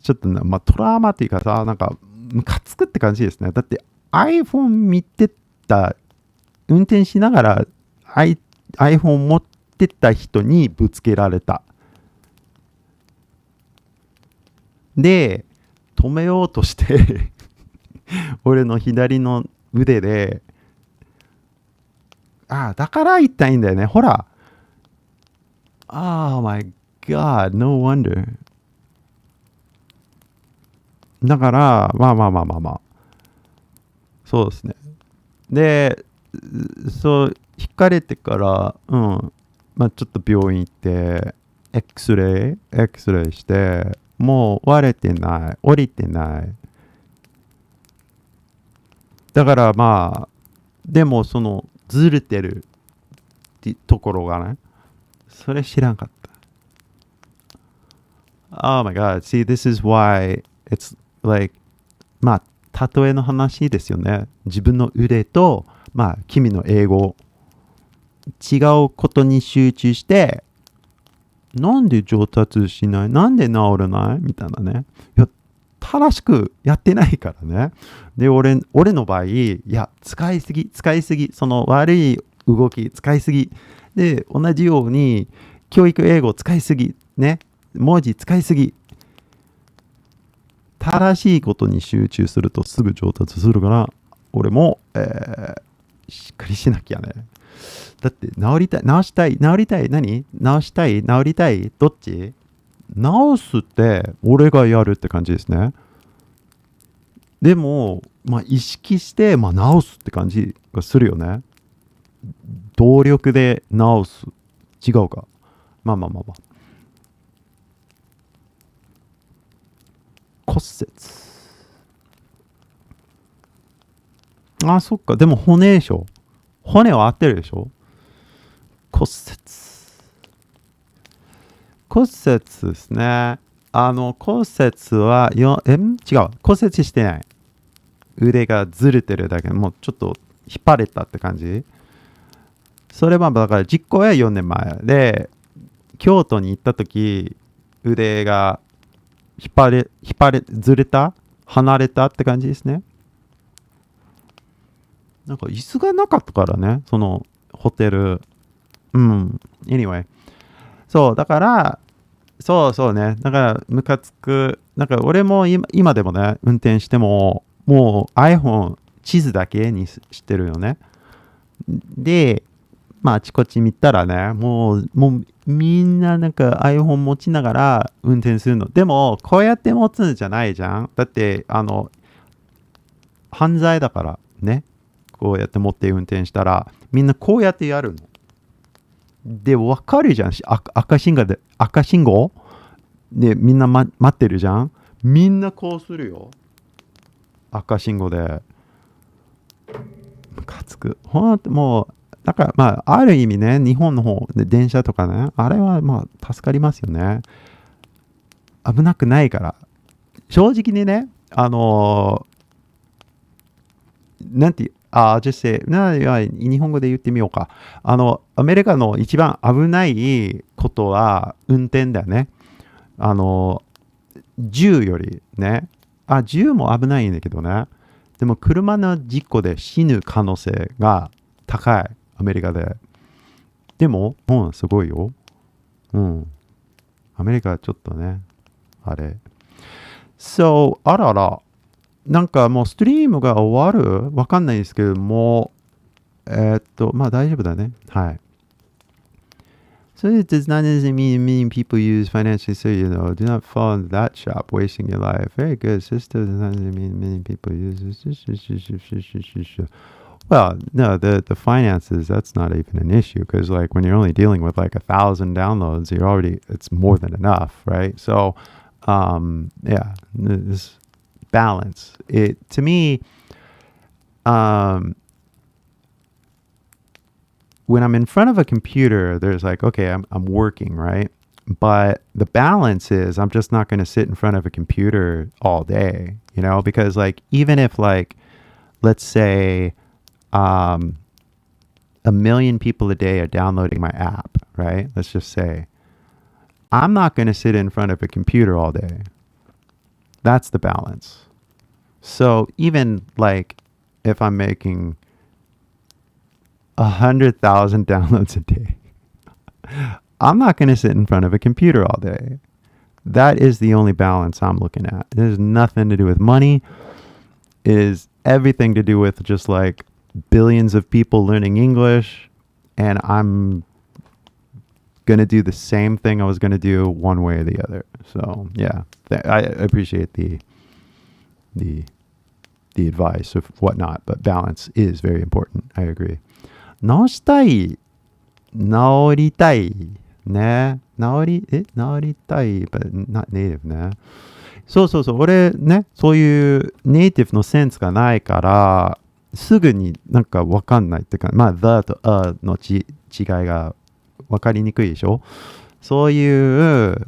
ちょっとまあ、トラウマっていうかさ、なんか、ムカつくって感じですね。だって iPhone 見てた、運転しながら、iPhone 持ってた人にぶつけられた。で、止めようとして俺の左の腕で、だから痛いんだよね。ほら。Oh my god, no wonder. だから、まあ。そうですね。で、引かれてから、まあちょっと病院行って、X レイして、もう割れてない、降りてない。だからまあ、でもずれてるってところがね、それ知らんかった。Oh my god, see, this is why it's like, まあ、例えの話ですよね。自分の腕と、まあ、君の英語、違うことに集中して、なんで上達しないなんで治らないみたいなね。いや、正しくやってないからね。で、俺の場合、いや、使いすぎ、その悪い動き使いすぎ。で、同じように、教育英語使いすぎ。ね。文字使いすぎ。正しいことに集中するとすぐ上達するから、俺も、しっかりしなきゃね。だって治したいどっち？治すって俺がやるって感じですね。でも、まあ意識して、まあ治すって感じがするよね。動力で治す。違うか。まあ。骨折。そっか。でも骨でしょ。骨は合ってるでしょ。骨折ですね。骨折は違う。骨折してない。腕がずれてるだけ。もうちょっと引っ張れたって感じ。それはだから実行は4年前で、京都に行った時、腕がずれた離れたって感じですね。なんか椅子がなかったからね、そのホテル。anyway。そう、だから、そうね。だから、ムカつく。なんか、俺も今でもね、運転しても、もう iPhone 地図だけにしてるよね。で、まあ、あちこち見たらね、もうみんななんか iPhone 持ちながら運転するの。でも、こうやって持つんじゃないじゃん。だって、犯罪だからね。こうやって持って運転したら、みんなこうやってやるの。で、わかるじゃん。赤信号で、みんな、待ってるじゃん。みんなこうするよ。赤信号で。ムカつく。ほんともう、だからまあ、ある意味ね、日本の方で電車とかね、あれはまあ、助かりますよね。危なくないから。正直にね、なんて、just say、日本語で言ってみようか。アメリカの一番危ないことは運転だよね。銃よりね。銃も危ないんだけどね。でも車の事故で死ぬ可能性が高い。アメリカで。でも、すごいよ。アメリカはちょっとね、あれ。So、あらら。なんかもうストリームが終わるわかんないですけども、まあ大丈夫だね。はい。So it does not mean people use financial so do not fall into that trap, wasting your life. Very good. So still does not mean many people use Well, no, the finances, that's not even an issue because like when you're only dealing with like 1,000 downloads, it's more than enough, right? So, yeah, this balance. To me, when I'm in front of a computer, there's like, okay, I'm working, right? But the balance is I'm just not going to sit in front of a computer all day, because like even if like let's say a million people a day are downloading my app, right? Let's just say I'm not going to sit in front of a computer all day. That's the balance. So even like if I'm making 100,000 downloads a day, I'm not going to sit in front of a computer all day. That is the only balance I'm looking at. It has nothing to do with money. It is everything to do with just like billions of people learning English, and I'm going to do the same thing I was going to do one way or the other. So, yeah, I appreciate the advice of whatnot, but balance is very important. I agree. 直したい、直りたい、ね。直りたい、but not native ね。そうそうそう、俺ね、そういうネイティブのセンスがないから、すぐになんかわかんないってか、まあ、the と a の違いがわかりにくいでしょ。そういう、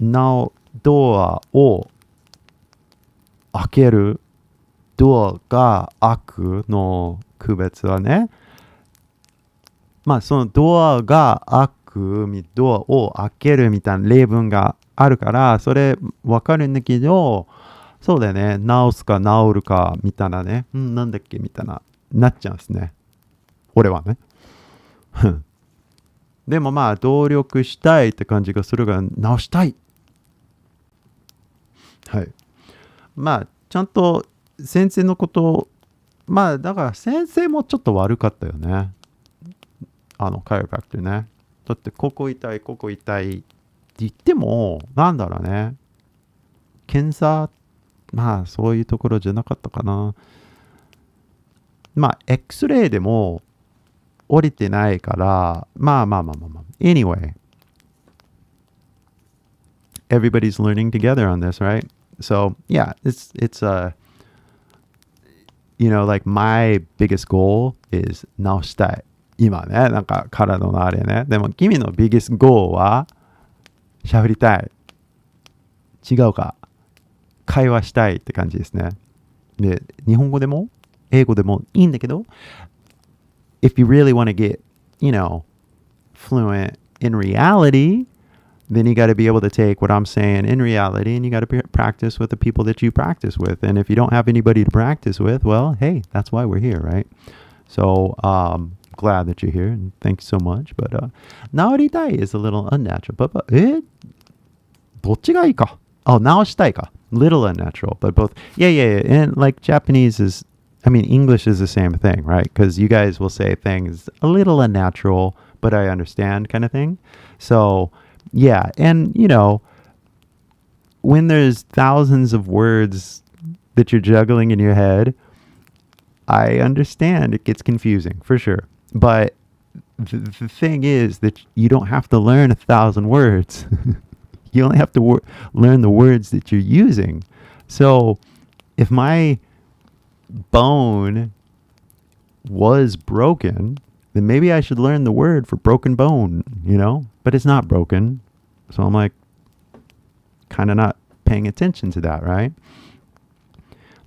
ドアを開ける、ドアが開くの区別はね、まあそのドアが開く、ドアを開けるみたいな例文があるから、それわかるんだけど、そうだよね、直すか直るかみたいなね、なんだっけみたいな、なっちゃうんですね。俺はね。でもまあ、努力したいって感じがするが、直したい。はい。まあ、ちゃんと先生のこと、まあ、だから先生もちょっと悪かったよね。カイロプラクターね。だって、ここ痛いって言っても、なんだろうね。検査、まあ、そういうところじゃなかったかな。まあ、X レイでも降りてないから、まあ。Anyway, everybody's learning together on this, right? So, yeah, it's like my biggest goal is 直したい。今ね、なんか体のあれね。でも君の biggest goal は喋りたい。違うか。会話したいって感じですね。で、日本語でも英語でもいいんだけど、if you really want to get, fluent in reality, then you got to be able to take what I'm saying in reality and you got to practice with the people that you practice with. And if you don't have anybody to practice with, well, hey, that's why we're here, right? So, glad that you're here and thank you so much. But, 直りたい is a little unnatural. But, どっちがいいか? Oh, 直したいか. Little unnatural, but both. Yeah. And like Japanese is, English is the same thing, right? Because you guys will say things a little unnatural, but I understand kind of thing. So, yeah. And, when there's thousands of words that you're juggling in your head, I understand it gets confusing for sure. But the thing is that you don't have to learn 1,000 words. You only have to learn the words that you're using. So if my bone was broken, then maybe I should learn the word for broken bone, But it's not broken. So I'm like kind of not paying attention to that, right?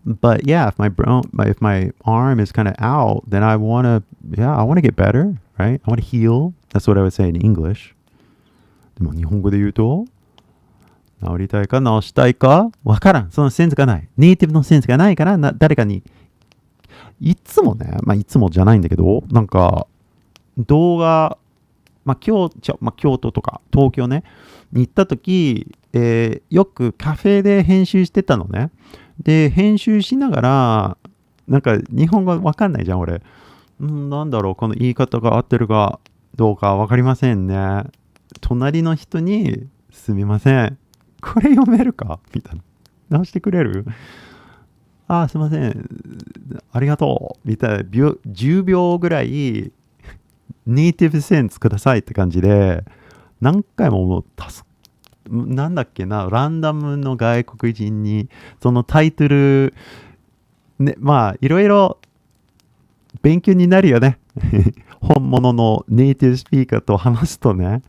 But yeah, if my arm is kind of out, then I want to get better, right? I want to heal. That's what I would say in English. でも日本語で言うと治りたいか治したいかわからん。そのセンスがない。ネイティブのセンスがないから誰かにいつもね、いつもじゃないんだけど、なんか動画、京都とか東京ねに行った時、よくカフェで編集してたのね。で編集しながらなんか日本語わかんないじゃん俺。なんだろうこの言い方が合ってるかどうかわかりませんね。隣の人にすみません。これ読めるかみたいな。直してくれる？すいません。ありがとう。みたいな。10秒ぐらいネイティブセンスくださいって感じで、何回もなんだっけな、ランダムの外国人に、そのタイトル、ね、いろいろ勉強になるよね。本物のネイティブスピーカーと話すとね。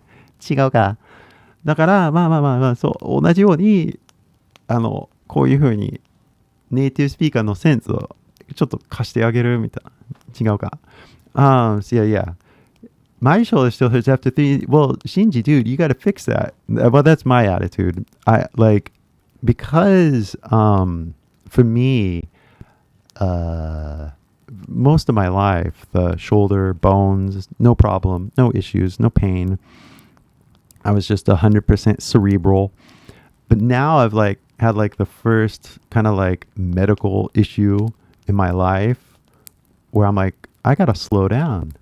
違うか。だから、そう、同じように、こういうふうに、ネイティブスピーカーのセンスをちょっと貸してあげるみたいな。違うか。So yeah. My shoulder still hurts after 3. Well, Shinji, dude, you got to fix that. Well, that's my attitude. Because for me, most of my life, the shoulder, bones, no problem, no issues, no pain. I was just 100% cerebral. But now I've had the first kind of medical issue in my life where I'm like, I got to slow down.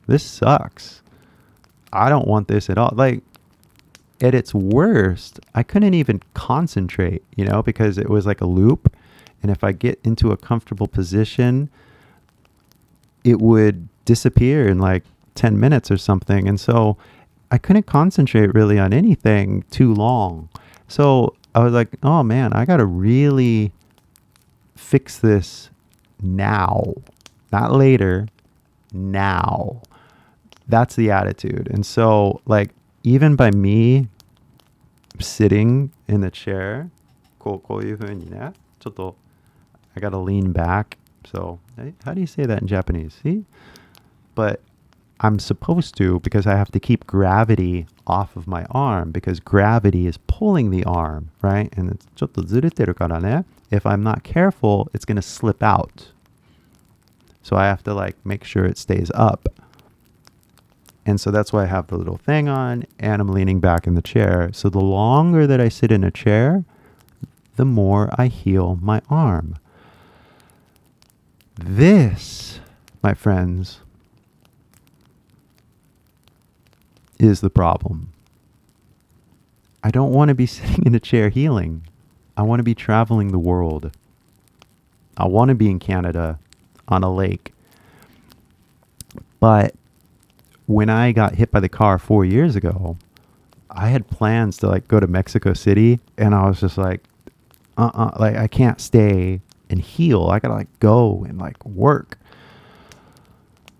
This sucks. I don't want this at all. At its worst, I couldn't even concentrate, because it was like a loop. And if I get into a comfortable position, it would disappear in 10 minutes or something. And so I couldn't concentrate really on anything too long. So I was like, oh man, I got to really fix this now, not later, now. That's the attitude. And so even by me sitting in the chair, こういう風にね、ちょっと I got to lean back. So how do you say that in Japanese? See? But I'm supposed to, because I have to keep gravity off of my arm, because gravity is pulling the arm, right? And it's ちょっとずれてるからね. If I'm not careful, it's going to slip out. So I have to make sure it stays up. And so that's why I have the little thing on and I'm leaning back in the chair. So the longer that I sit in a chair, the more I heal my arm. This, my friends, is the problem. I don't want to be sitting in a chair healing. I want to be traveling the world. I want to be in Canada on a lake. But when I got hit by the car 4 years ago, I had plans to go to Mexico City, and I was just I can't stay and heal. I gotta go and work.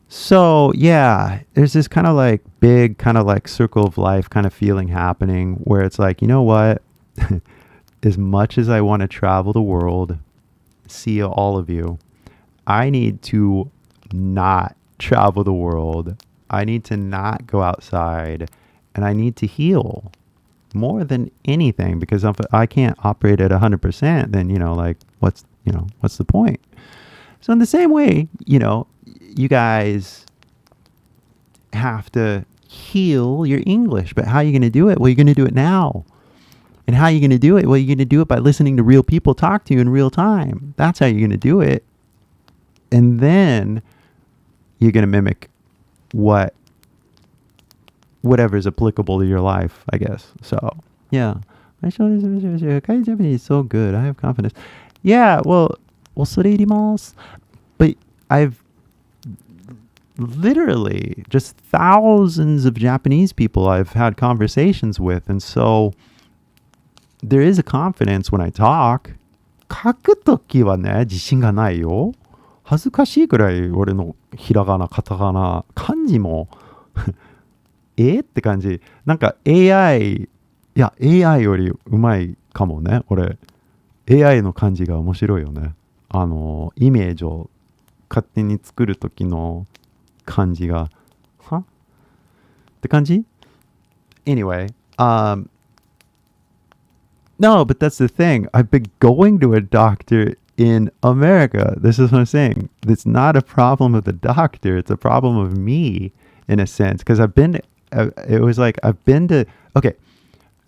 So yeah, there's this kind of big kind of circle of life kind of feeling happening where it's you know what? As much as I want to travel the world, see all of you, I need to not travel the world. I need to not go outside, and I need to heal more than anything, because if I can't operate at 100%, then, what's the point? So in the same way, you guys have to heal your English, but how are you going to do it? Well, you're going to do it now. And how are you going to do it? Well, you're going to do it by listening to real people talk to you in real time. That's how you're going to do it. And then you're going to mimic whatever is applicable to your life, I guess. So, yeah. Japanese is so good. I have confidence. Yeah, well, 恐れ入ります. But I've literally just thousands of Japanese people I've had conversations with. And so there is a confidence when I talk. 書くときはね、自信がないよ。恥ずかしいくらい俺のひらがな、カタカナ、漢字もって感じ。AI よりうまいかもね。俺 AI の漢字が面白いよね。イメージを勝手に作る時の漢字がはって感じ Anyway, no, but that's the thing. I've been going to a doctor in America. This is what I'm saying. It's not a problem of the doctor. It's a problem of me in a sense. Because I've been to, okay,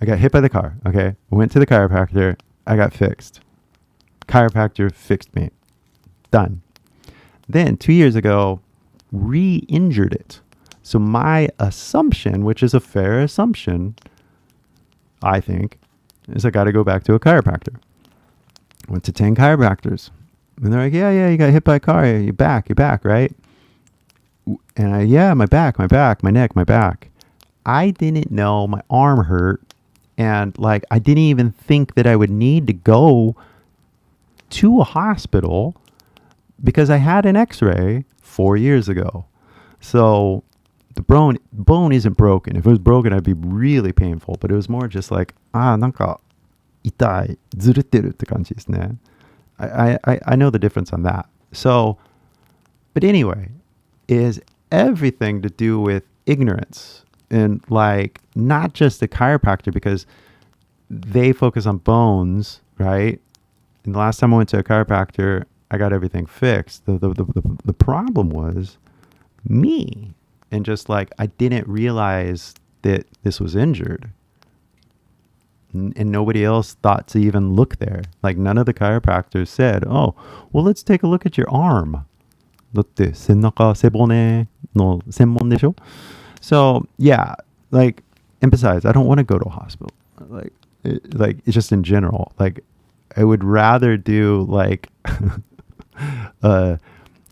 I got hit by the car. Okay. Went to the chiropractor. I got fixed. Chiropractor fixed me. Done. Then 2 years ago, re-injured it. So my assumption, which is a fair assumption, I think, is I got to go back to a chiropractor. Went to 10 chiropractors. And they're like, yeah, you got hit by a car. You're back, right? And my back, my neck, my back. I didn't know my arm hurt. And I didn't even think that I would need to go to a hospital because I had an x-ray 4 years ago. So the bone isn't broken. If it was broken, I'd be really painful. But it was more justなんか痛い、ずれてるって感じですね。I know the difference on that. So, but anyway, is everything to do with ignorance and like not just the chiropractor because they focus on bones, right? And the last time I went to a chiropractor, I got everything fixed. The problem was me. And just like I didn't realize that this was injured. And nobody else thought to even look there. Like none of the chiropractors said, oh, well, let's take a look at your arm. だって背中背骨の専門でしょ? So yeah, like, and besides, I don't want to go to a hospital. Like it's just in general. Like I would rather do like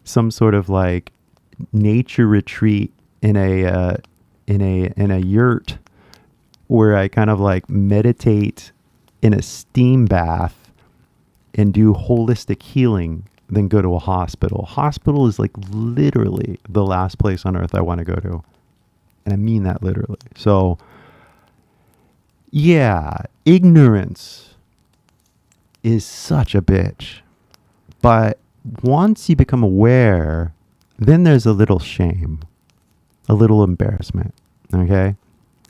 some sort of like nature retreat in a yurt where I kind of like meditate in a steam bath and do holistic healing than go to a hospital. Hospital is like literally the last place on earth I want to go to. And I mean that literally. So yeah, ignorance is such a bitch. But once you become aware, then there's a little shame, a little embarrassment. Okay?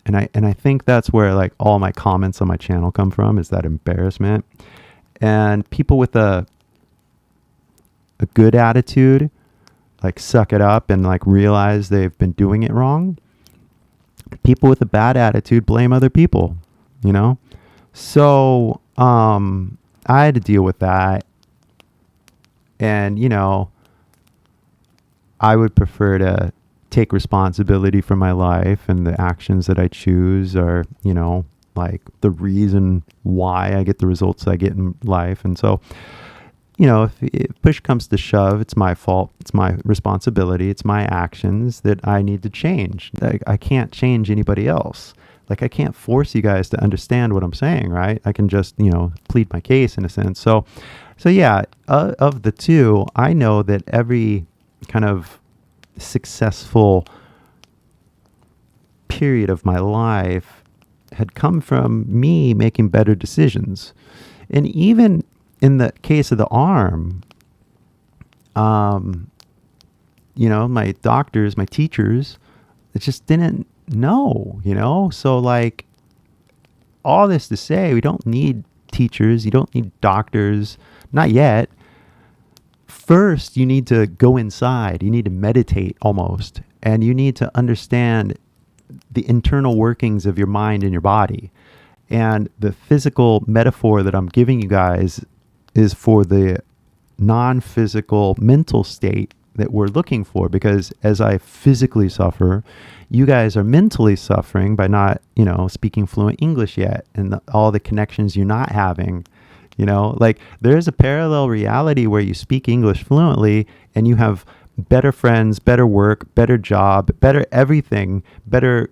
And I think that's where like all my comments on my channel come from, is that embarrassment. And people with a good attitude like suck it up and like realize they've been doing it wrong. People with a bad attitude blame other people, you know? So I had to deal with that. And, you know, I would prefer to take responsibility for my life, and the actions that I choose are, you know, like the reason why I get the results I get in life. And so, you know, if push comes to shove, it's my fault. It's my responsibility. It's my actions that I need to change. Like, I can't change anybody else. Like, I can't force you guys to understand what I'm saying, right? I can just, you know, plead my case in a sense. So yeah, of the two, I know that every kind of successful period of my life had come from me making better decisions. And even in the case of the arm, you know, my doctors, my teachers, it just didn't know, you know? So like, all this to say, we don't need teachers. You don't need doctors. Not yet. First, you need to go inside. You need to meditate almost. And you need to understand the internal workings of your mind and your body. And the physical metaphor that I'm giving you guys is for the non-physical mental state that we're looking for. Because as I physically suffer, you guys are mentally suffering by not, you know, speaking fluent English yet, and all the connections you're not having. You know, like there's a parallel reality where you speak English fluently and you have better friends, better work, better job, better everything, better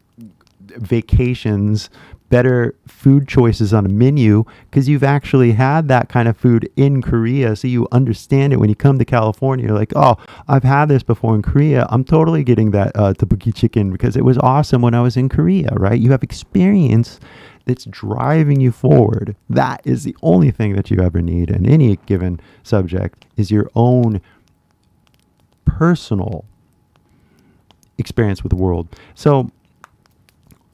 vacations, better food choices on a menu, because you've actually had that kind of food in Korea. So you understand it. When you come to California, you're like, oh, I've had this before in Korea. I'm totally getting that tteokbokki chicken because it was awesome when I was in Korea, right? You have experience that's driving you forward. That is the only thing that you ever need in any given subject, is your own personal experience with the world. So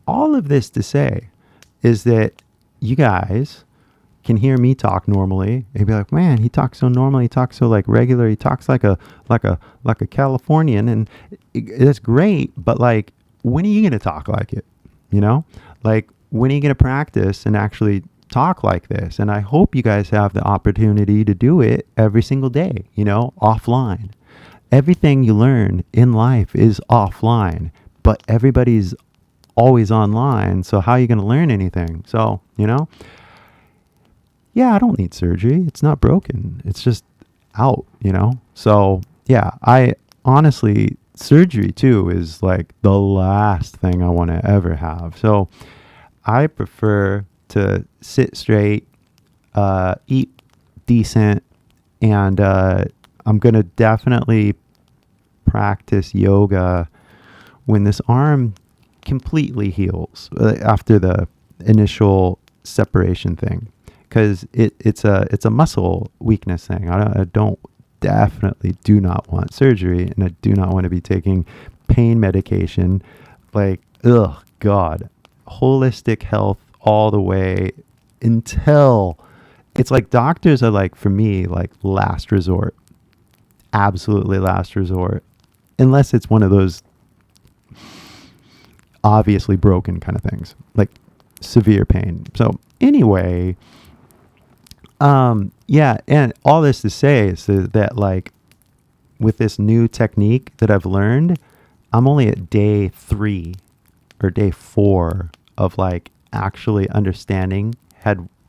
all of this to say is that you guys can hear me talk normally and be like, man, he talks so normally, he talks so like regular, he talks like a Californian, and that's great, but like, when are you going to talk like it? You know, like, when are you going to practice and actually talk like this? And I hope you guys have the opportunity to do it every single day, you know, offline. Everything you learn in life is offline, but everybody's always online. So how are you going to learn anything? So, you know, yeah, I don't need surgery. It's not broken. It's just out, you know? So yeah, I honestly, surgery too is like the last thing I want to ever have. So I prefer to sit straight, eat decent, and I'm going to definitely practice yoga when this arm completely heals after the initial separation thing, because it's a muscle weakness thing. I don't definitely do not want surgery, and I do not want to be taking pain medication. Like, ugh, God, holistic health all the way until it's like doctors are like, for me, like last resort, absolutely last resort, unless it's one of those obviously broken kind of things, like severe pain. So anyway, yeah, and all this to say is that like with this new technique that I've learned, I'm only at day 3 or day 4 of like actually understanding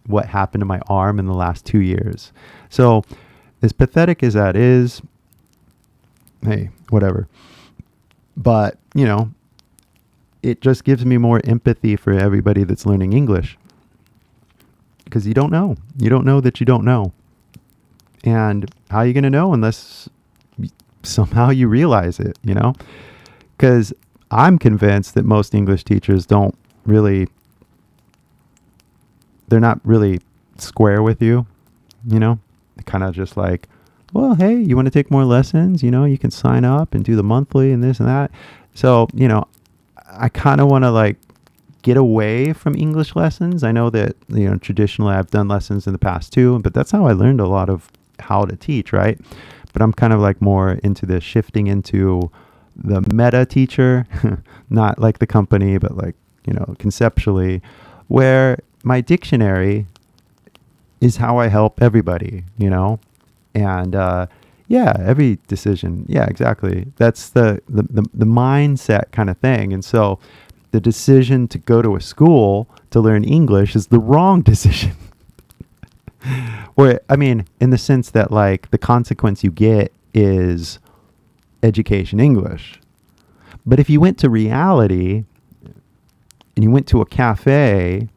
what happened to my arm in the last 2 years. So as pathetic as that is, hey, whatever. But, you know, it just gives me more empathy for everybody that's learning English. Because you don't know. You don't know that you don't know. And how are you going to know unless somehow you realize it, you know? Because I'm convinced that most English teachers don't really, they're not really square with you, you know? They're kind of just like, well, hey, you want to take more lessons? You know, you can sign up and do the monthly and this and that. So, you know, I kind of want to like get away from English lessons. I know that, you know, traditionally I've done lessons in the past too, but that's how I learned a lot of how to teach, right? But I'm kind of like more into this shifting into the meta teacher, not like the company, but like, you know, conceptually, where my dictionary is how I help everybody, you know? And yeah, every decision. Yeah, exactly. That's the mindset kind of thing. And so the decision to go to a school to learn English is the wrong decision. Or, I mean, in the sense that like the consequence you get is education English. But if you went to reality and you went to a cafe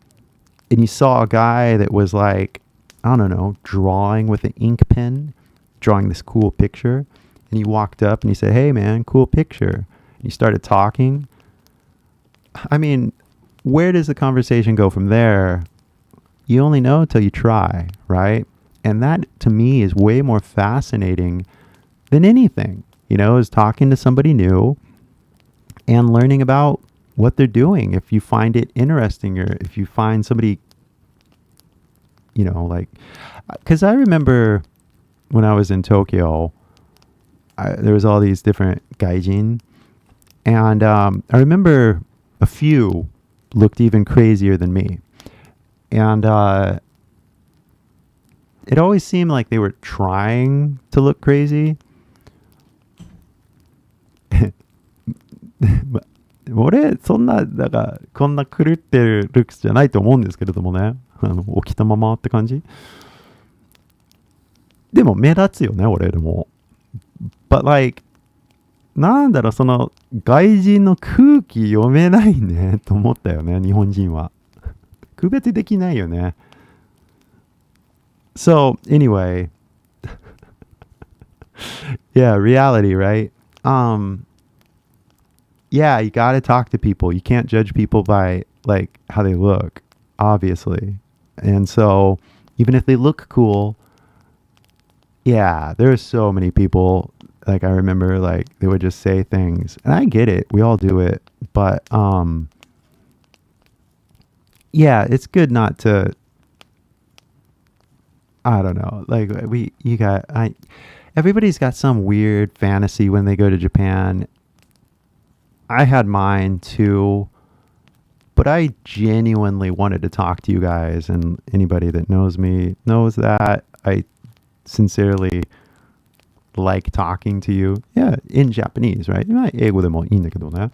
and you saw a guy that was like, I don't know, drawing with an ink pen, drawing this cool picture, and you walked up and you said, hey man, cool picture. And you started talking. I mean, where does the conversation go from there? You only know until you try, right? And that to me is way more fascinating than anything, you know, is talking to somebody new and learning about what they're doing. If you find it interesting, or if you find somebody, you know, like, because I remember when I was in Tokyo, there was all these different gaijin, and I remember a few looked even crazier than me, and it always seemed like they were trying to look crazy. 俺そんなだからこんな狂ってるルックスじゃないと思うんですけれどもね、起きたままって感じでも目立つよね、俺でも。But like なんだろう、その外人の空気読めないねと思ったよね、日本人は。区別できないよね。So anyway, yeah, reality, right? Yeah, you got to talk to people. You can't judge people by like how they look, obviously. And so even if they look cool, yeah, there's so many people, like I remember like they would just say things, and I get it. We all do it. But yeah, it's good not to, I don't know. Like everybody's got some weird fantasy when they go to Japan. I had mine too, but I genuinely wanted to talk to you guys, and anybody that knows me knows that I sincerely like talking to you. Yeah, in Japanese, right? 英語でもいいんだけどね.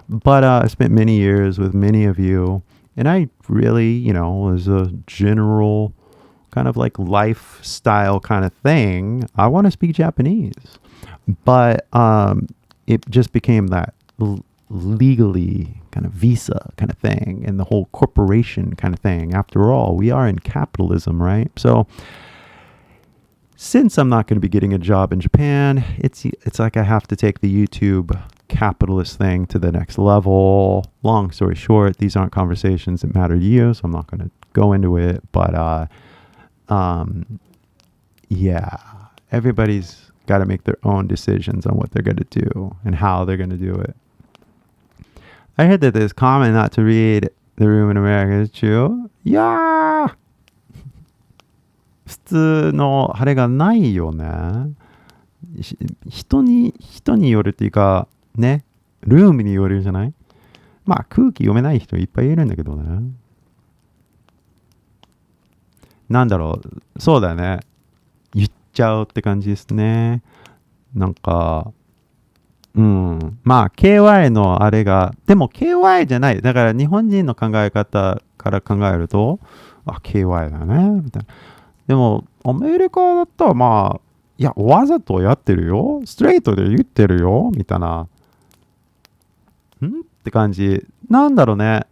But I spent many years with many of you, and I really, you know, as a general kind of like lifestyle kind of thing, I want to speak Japanese. But it just became that legally kind of visa kind of thing, and the whole corporation kind of thing. After all, we are in capitalism, right? So since I'm not going to be getting a job in Japan, it's like I have to take the YouTube capitalist thing to the next level. Long story short, these aren't conversations that matter to you, so I'm not going to go into it. But yeah, everybody's got to make their own decisions on what they're going to do and how they're going to do it. I heard that it's common not to read the room in America. Is it true? いやー普通のあれがないよね。人によるっていうか、ね、ルームによるじゃない？まあ空気読めない人いっぱいいるんだけどね。なんだろう、そうだよね。言っちゃうって感じですね。なんか、まあ KY のあれが、でも KY じゃない。だから日本人の考え方から考えると、KY だね。みたいな。でもアメリカだったらまあ、いや、わざとやってるよ。ストレートで言ってるよ。みたいな。って感じ。なんだろうね。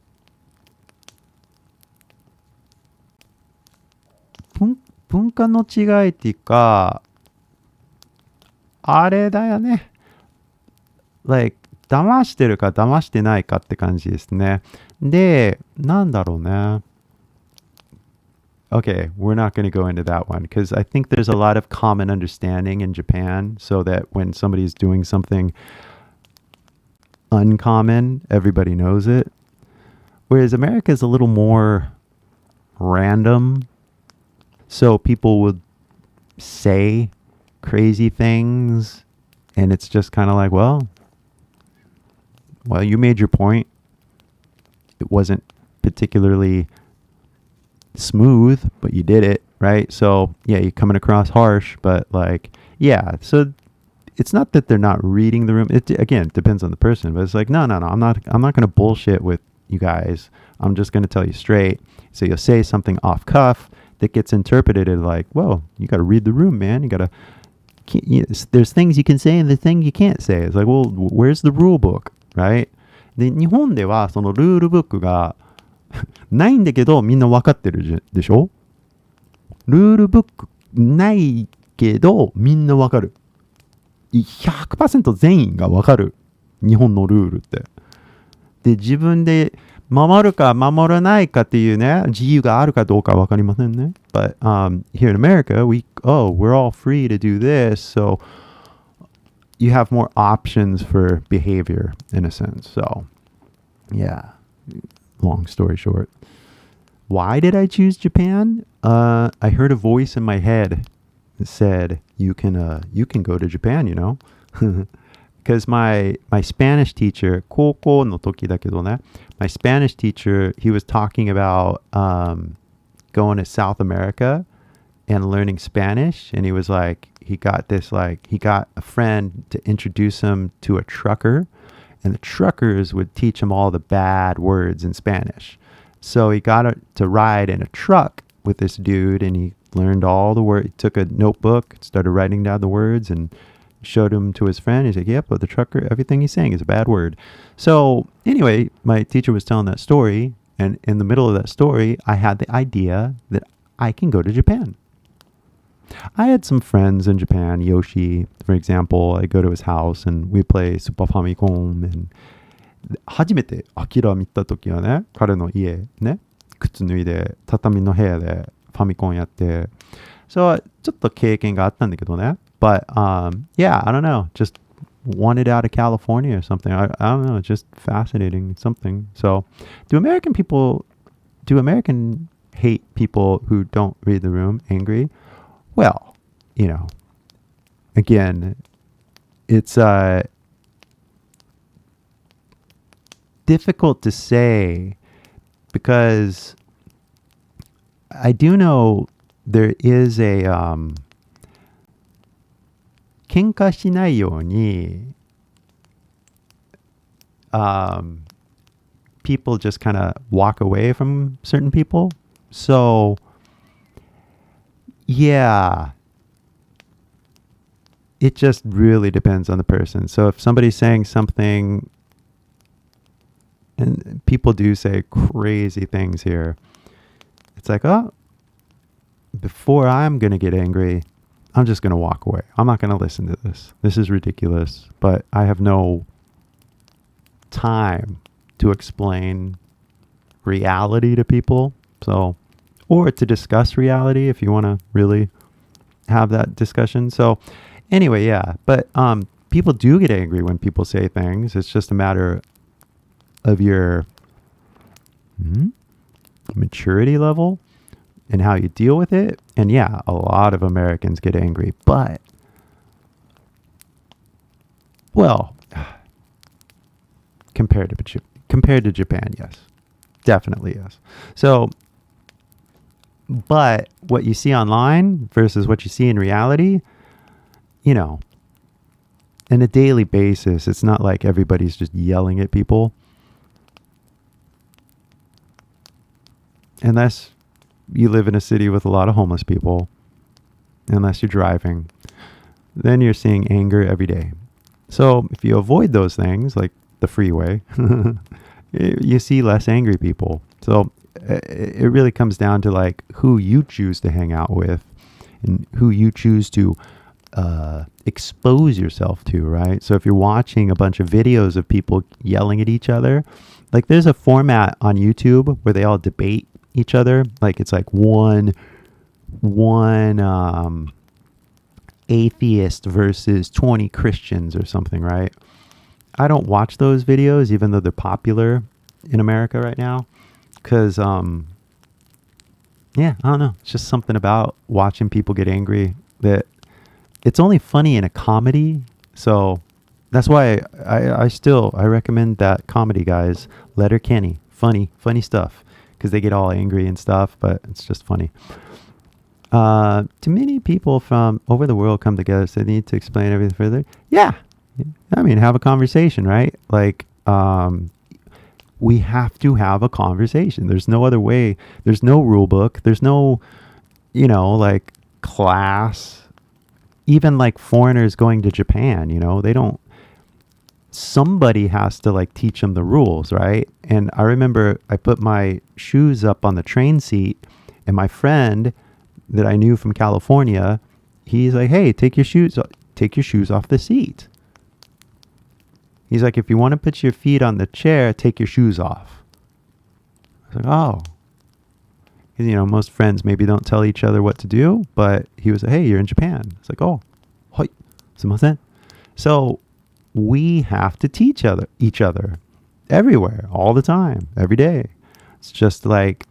文化の違いっていうか、あれだよね。like 騙してるか騙してないかって感じですね。で、なんだろうね。Okay, we're not going to go into that one because I think there's a lot of common understanding in Japan so that when somebody's doing something uncommon, everybody knows it. Whereas America is a little more random. So people would say crazy things and it's just kind of like, well, you made your point. It wasn't particularly smooth, but you did it, right? So yeah, you're coming across harsh, but like, yeah, so it's not that they're not reading the room. It again depends on the person, but it's like, no, I'm not going to bullshit with you guys. I'm just going to tell you straight. So you'll say something off cuff that gets interpreted as like, well, you got to read the room, man. You got to, there's things you can say and the thing you can't say. It's like, well, where's the rule book, right? で、日本ではそのルールブックがないんだけどみんな分かってるでしょ？ルールブックないけどみんな分かる。100% 全員が分かる。日本のルールって。で、自分で守るか守らないかっていうね、自由があるかどうか分かりませんね。But here in America, we're all free to do this, so you have more options for behavior in a sense. So, yeah. Long story short. Why did I choose Japan? I heard a voice in my head that said, you can go to Japan, you know? Because my Spanish teacher, 高校の時だけどね, my Spanish teacher, he was talking about going to South America and learning Spanish. And he was like, he got a friend to introduce him to a trucker. And the truckers would teach him all the bad words in Spanish. So he got to ride in a truck with this dude and he learned all the words. He took a notebook, started writing down the words and showed him to his friend. He's like, yep, but the trucker, everything he's saying is a bad word. So anyway, my teacher was telling that story. And in the middle of that story, I had the idea that I can go to Japan. I had some friends in Japan, Yoshi, for example. I go to his house and we play Super Famicom. And 初めてアキラ見た時はね、彼の家ね、靴脱いで畳の部屋でファミコンやって、so ちょっと経験があったんだけどね。But yeah, I don't know, just wanted out of California or something. I don't know, just fascinating something. So, do American hate people who don't read the room angry? Well, you know, again, it's difficult to say because I do know there is a 喧嘩しないようにpeople just kind of walk away from certain people. So yeah, it just really depends on the person. So if somebody's saying something, and people do say crazy things here, it's like, oh, before I'm going to get angry, I'm just going to walk away. I'm not going to listen to this. This is ridiculous, but I have no time to explain reality to people. So, or to discuss reality if you want to really have that discussion. So Anyway, yeah. But people do get angry when people say things. It's just a matter of your maturity level and how you deal with it. And yeah, a lot of Americans get angry, but well, compared to Japan, yes. Definitely yes. So, but what you see online versus what you see in reality, you know, on a daily basis, it's not like everybody's just yelling at people. Unless you live in a city with a lot of homeless people, unless you're driving, then you're seeing anger every day. So if you avoid those things, like the freeway, you see less angry people. So it really comes down to like who you choose to hang out with and who you choose to expose yourself to, right? So if you're watching a bunch of videos of people yelling at each other, like there's a format on YouTube where they all debate each other. Like it's like one atheist versus 20 Christians or something, right? I don't watch those videos, even though they're popular in America right now. Because, yeah, I don't know. It's just something about watching people get angry that it's only funny in a comedy. So that's why I recommend that comedy, guys. Letterkenny. Funny stuff. Because they get all angry and stuff, but it's just funny. Too many people from over the world come together, so they need to explain everything further. Yeah. I mean, have a conversation, right? Like, we have to have a conversation. There's no other way. There's no rule book. There's no, like class. Even like foreigners going to Japan, they don't, somebody has to like teach them the rules, right? And I remember I put my shoes up on the train seat and my friend that I knew from California, he's like, hey, take your shoes off the seat. He's like, if you want to put your feet on the chair, take your shoes off. I was like, oh. Because, most friends maybe don't tell each other what to do, but he was like, hey, you're in Japan. It's like, oh, hoi, sumimasen. So we have to teach each other everywhere, all the time, every day. It's just like,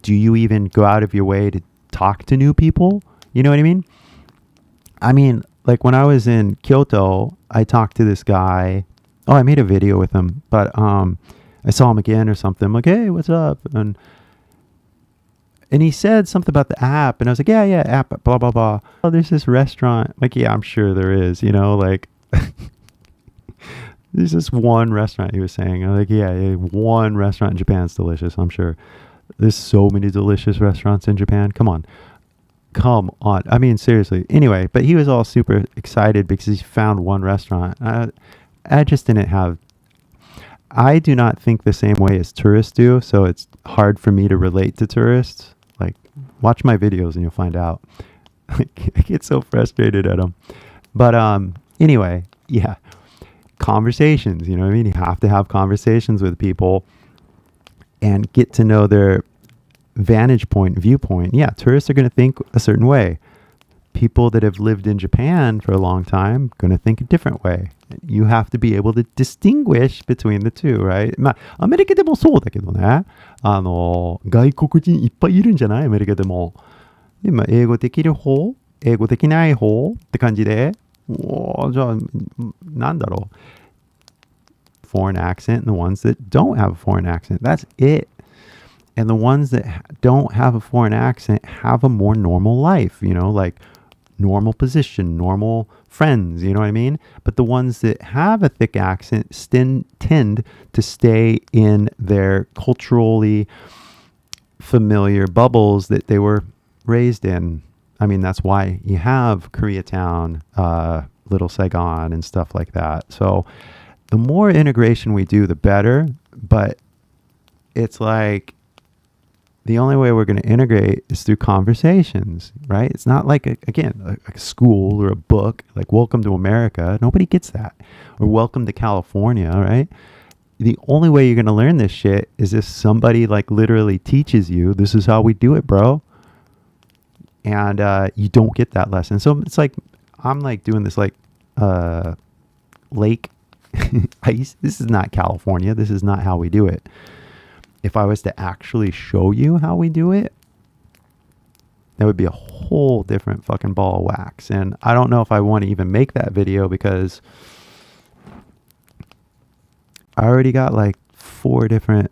do you even go out of your way to talk to new people? You know what I mean? I mean, like when I was in Kyoto, I talked to this guy. Oh, I made a video with him, but I saw him again or something. I'm like, hey, what's up? And he said something about the app, and I was like, yeah, app, blah, blah, blah. Oh, there's this restaurant. Like, yeah, I'm sure there is, like, there's this one restaurant he was saying. I'm like, yeah, one restaurant in Japan is delicious, I'm sure. There's so many delicious restaurants in Japan. Come on. I mean, seriously. Anyway, but he was all super excited because he found one restaurant. I just didn't have... I do not think the same way as tourists do, so it's hard for me to relate to tourists. Like, watch my videos and you'll find out. I get so frustrated at them. But anyway, yeah. Conversations, you know what I mean? You have to have conversations with people and get to know their viewpoint. Yeah, tourists are going to think a certain way. People that have lived in Japan for a long time going to think a different way. You have to be able to distinguish between the two, right? まあ、アメリカでもそうだけどね。外国人いっぱいいるんじゃない？アメリカでも。で、まあ、英語できる方、英語できない方って感じで。じゃあ、なんだろう。Foreign accent and the ones that don't have a foreign accent. That's it. And the ones that don't have a foreign accent have a more normal life, like normal position, normal friends, you know what I mean? But the ones that have a thick accent tend to stay in their culturally familiar bubbles that they were raised in. I mean, that's why you have Koreatown, Little Saigon and stuff like that. So the more integration we do, the better. But it's like, the only way we're going to integrate is through conversations, right? It's not like, a school or a book, like Welcome to America. Nobody gets that. Or Welcome to California, right? The only way you're going to learn this shit is if somebody like literally teaches you, this is how we do it, bro. And you don't get that lesson. So it's like, I'm like doing this like lake ice. This is not California. This is not how we do it. If I was to actually show you how we do it, that would be a whole different fucking ball of wax. And I don't know if I want to even make that video because I already got like 4 different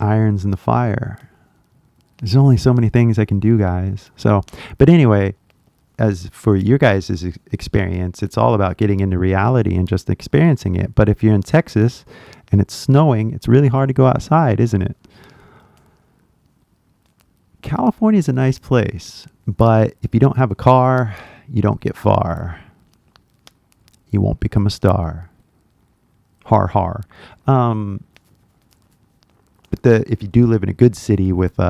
irons in the fire. There's only so many things I can do, guys. So, but anyway, as for your guys' experience, it's all about getting into reality and just experiencing it. But if you're in Texas and it's snowing, it's really hard to go outside, isn't it? California is a nice place, but if you don't have a car, you don't get far. You won't become a star. Har har. But if you do live in a good city with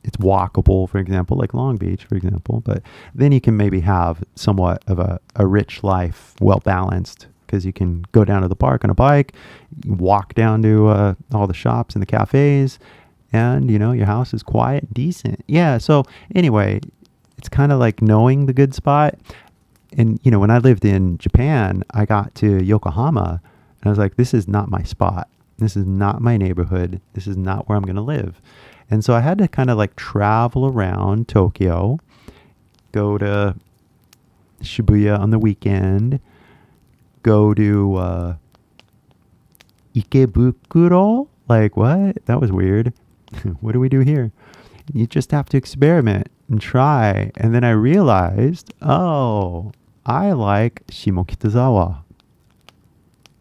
it's walkable, for example, like Long Beach, for example, but then you can maybe have somewhat of a rich life, well balanced, because you can go down to the park on a bike, you walk down to all the shops and the cafes, and your house is quiet and decent. Yeah. So anyway, it's kind of like knowing the good spot. And when I lived in Japan, I got to Yokohama and I was like, this is not my spot. This is not my neighborhood. This is not where I'm going to live. And so I had to kind of like travel around Tokyo, go to Shibuya on the weekend, go to Ikebukuro. Like, what? That was weird. What do we do here? You just have to experiment and try. And then I realized, oh, I like Shimokitazawa.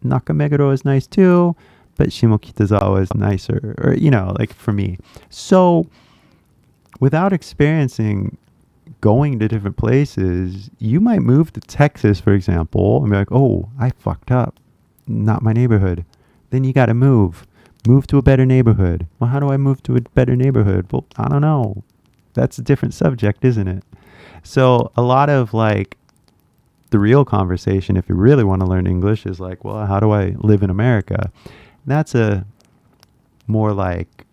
Nakameguro is nice too, but Shimokitazawa is nicer, or, like for me. So without experiencing going to different places, you might move to Texas, for example, and be like, oh, I fucked up. Not my neighborhood. Then you got to move to a better neighborhood. Well, how do I move to a better neighborhood? Well, I don't know. That's a different subject, isn't it? So a lot of like the real conversation, if you really want to learn English, is like, well, how do I live in America? That's a more like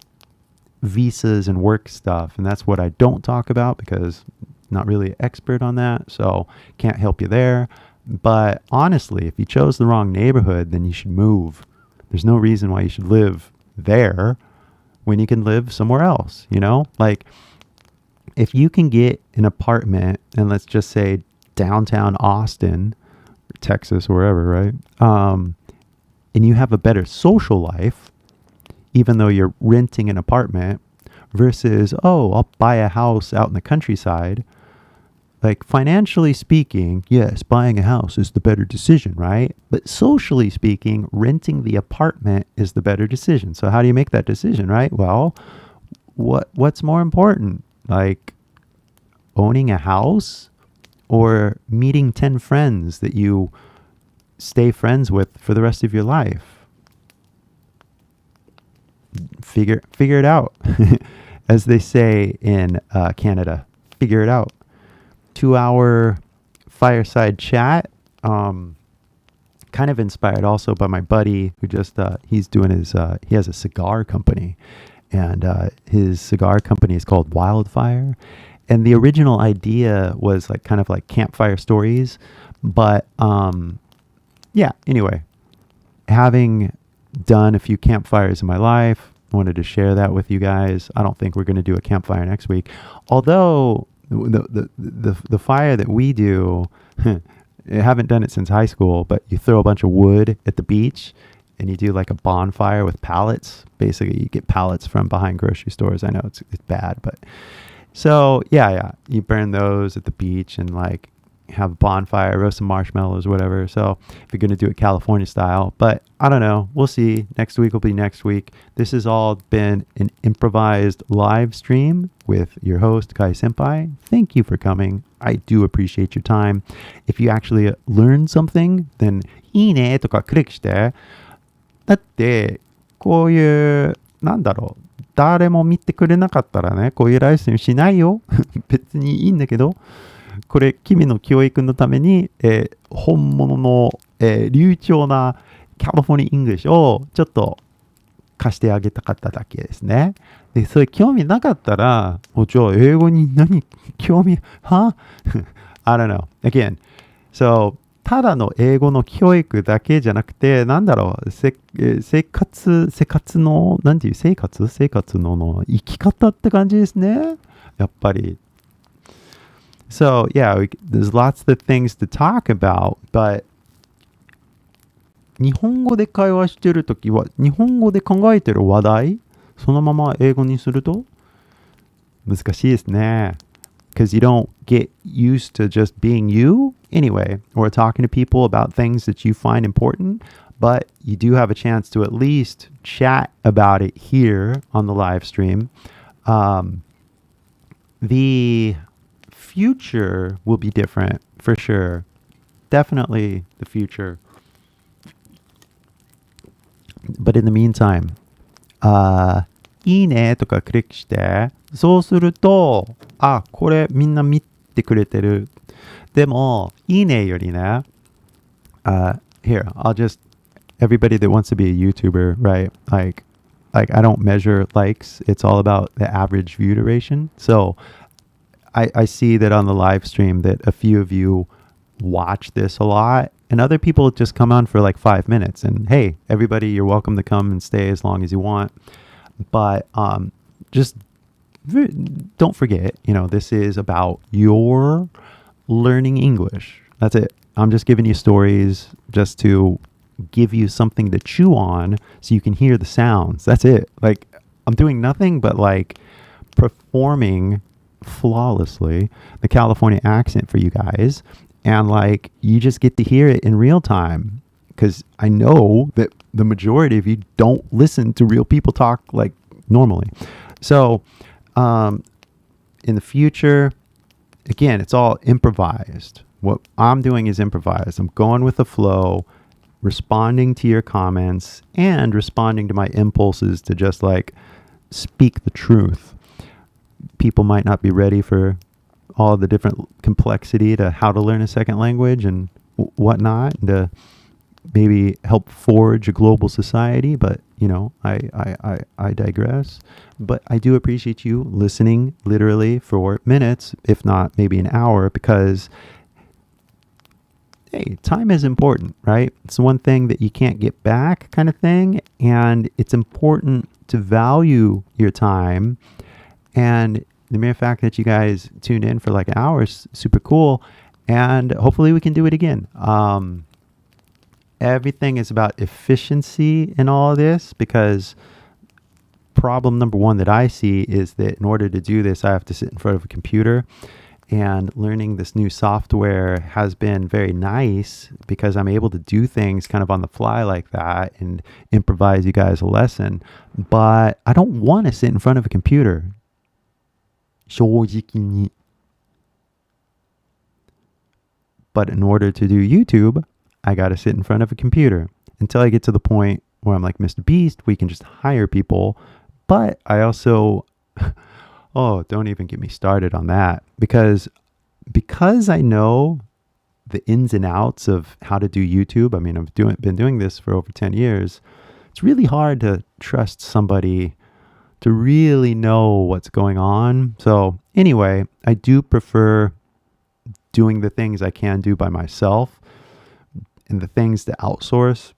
visas and work stuff. And that's what I don't talk about because I'm not really an expert on that. So can't help you there. But honestly, if you chose the wrong neighborhood, then you should move. There's no reason why you should live there when you can live somewhere else, Like, if you can get an apartment, and let's just say downtown Austin, or Texas, or wherever, right? And you have a better social life, even though you're renting an apartment, versus, oh, I'll buy a house out in the countryside. Like, financially speaking, yes, buying a house is the better decision, right? But socially speaking, renting the apartment is the better decision. So how do you make that decision, right? Well, what's more important? Like owning a house or meeting 10 friends that you stay friends with for the rest of your life? Figure it out. As they say in Canada, figure it out. 2-hour fireside chat, kind of inspired also by my buddy who just he's doing he has a cigar company, and his cigar company is called Wildfire, and the original idea was like kind of like campfire stories, but yeah, anyway, having done a few campfires in my life, I wanted to share that with you guys. I don't think we're going to do a campfire next week, although the fire that we do, I haven't done it since high school, but you throw a bunch of wood at the beach and you do like a bonfire with pallets. Basically, you get pallets from behind grocery stores. I know it's bad, but so yeah, you burn those at the beach and like have a bonfire, roast some marshmallows, whatever. So if you're going to do it California style, but I don't know, we'll see. Next week will be next week. This has all been an improvised live stream with your host, Kai Senpai. Thank you for coming. I do appreciate your time. If you actually learned something, then いいねとかクリックして。だってこういうなんだろう、誰も見てくれなかったらね、こういうライブストリームしないよ。別にいいんだけど、これ君の教育のために、本物の、流暢なカリフォルニア・イングリッシュをちょっと貸してあげたかっただけですね。で、それ興味なかったら、じゃあ英語に何興味はI don't know. Again, So ただの英語の教育だけじゃなくて、なんだろう、生活の、なんていう、生活の生き方って感じですね。やっぱり。So, yeah, there's lots of things to talk about, but 日本語で会話してるときは、日本語で考えてる話題、そのまま英語にすると難しいですね。Because you don't get used to just being you anyway, or talking to people about things that you find important, but you do have a chance to at least chat about it here on the live stream. The future will be different for sure. Definitely the future. But in the meantime, いいねとかクリックして、そうすると、あ、これみんな見てくれてる。でも、いいねよりね、here, I'll just, everybody that wants to be a YouTuber, right? Like I don't measure likes. It's all about the average view duration. So I see that on the live stream that a few of you watch this a lot, and other people just come on for like 5 minutes. And hey, everybody, you're welcome to come and stay as long as you want. But just don't forget, this is about your learning English. That's it. I'm just giving you stories just to give you something to chew on so you can hear the sounds. That's it. Like, I'm doing nothing but like performing flawlessly the California accent for you guys. And like, you just get to hear it in real time. Because I know that the majority of you don't listen to real people talk like normally. So, in the future, again, it's all improvised. What I'm doing is improvised. I'm going with the flow, responding to your comments, and responding to my impulses to just like speak the truth. People might not be ready for all the different complexity to how to learn a second language and whatnot, and to maybe help forge a global society, but I digress. But I do appreciate you listening literally for minutes, if not maybe an hour, because hey, time is important, right? It's one thing that you can't get back kind of thing, and it's important to value your time. And the mere fact that you guys tuned in for like an hour is super cool, and hopefully we can do it again. Everything is about efficiency in all of this, because problem number one that I see is that in order to do this, I have to sit in front of a computer, and learning this new software has been very nice because I'm able to do things kind of on the fly like that and improvise you guys a lesson. But I don't want to sit in front of a computer. 正直に. But in order to do YouTube, I got to sit in front of a computer until I get to the point where I'm like Mr. Beast. We can just hire people. But I also, oh, don't even get me started on that, because I know the ins and outs of how to do YouTube. I mean, I've been doing this for over 10 years. It's really hard to trust somebody to really know what's going on. So anyway, I do prefer doing the things I can do by myself, and the things to outsource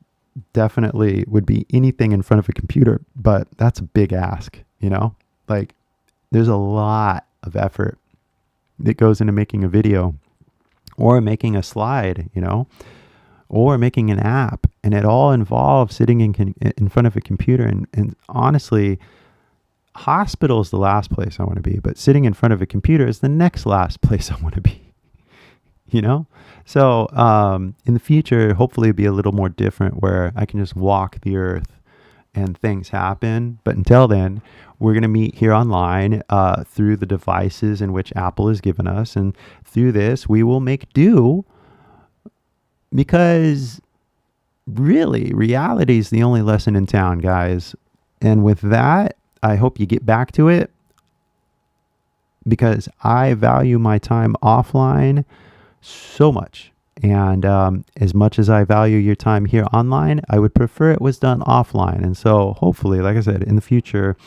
definitely would be anything in front of a computer, but that's a big ask, like there's a lot of effort that goes into making a video or making a slide, or making an app, and it all involves sitting in front of a computer. And honestly, hospital is the last place I want to be, but sitting in front of a computer is the next last place I want to be. So in the future, hopefully it'll be a little more different, where I can just walk the earth and things happen. But until then, we're going to meet here online through the devices in which Apple has given us. And through this, we will make do, because really, reality is the only lesson in town, guys. And with that, I hope you get back to it, because I value my time offline so much. And as much as I value your time here online, I would prefer it was done offline. And so hopefully, like I said, in the future,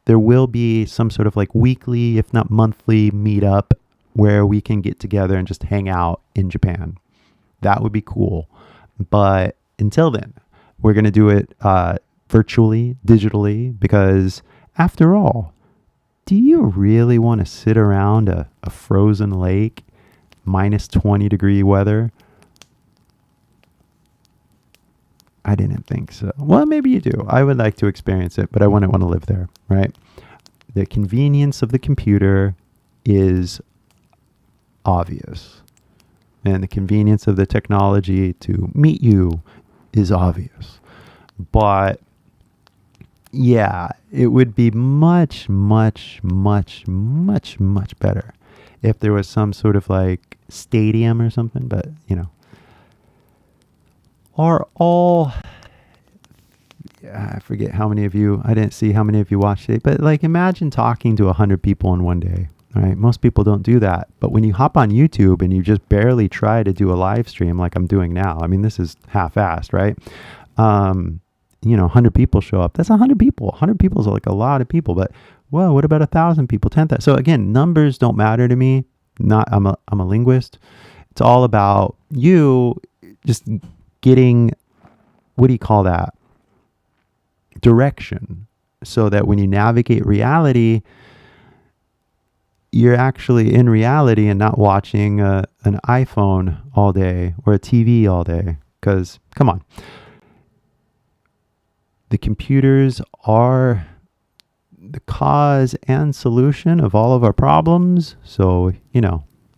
there will be some sort of like weekly, if not monthly, meetup where we can get together and just hang out in Japan. That would be cool. But until then, we're going to do it virtually, digitally, because after all, do you really want to sit around a frozen lake, minus 20-degree weather? I didn't think so. Well, maybe you do. I would like to experience it, but I wouldn't want to live there, right? The convenience of the computer is obvious. And the convenience of the technology to meet you is obvious. But yeah, it would be much, much, much, much, much better if there was some sort of like stadium or something. But, are all, I forget how many of you, I didn't see how many of you watched it, but like imagine talking to 100 people in one day, right? Most people don't do that. But when you hop on YouTube and you just barely try to do a live stream like I'm doing now, I mean, this is half-assed, right? 100 people show up. That's 100 people. 100 people is like a lot of people, but well, what about 1,000 people, 10,000? So again, numbers don't matter to me. I'm a linguist. It's all about you just getting, what do you call that? Direction. So that when you navigate reality, you're actually in reality and not watching an iPhone all day or a TV all day. Because, come on. The computers are the cause and solution of all of our problems. So,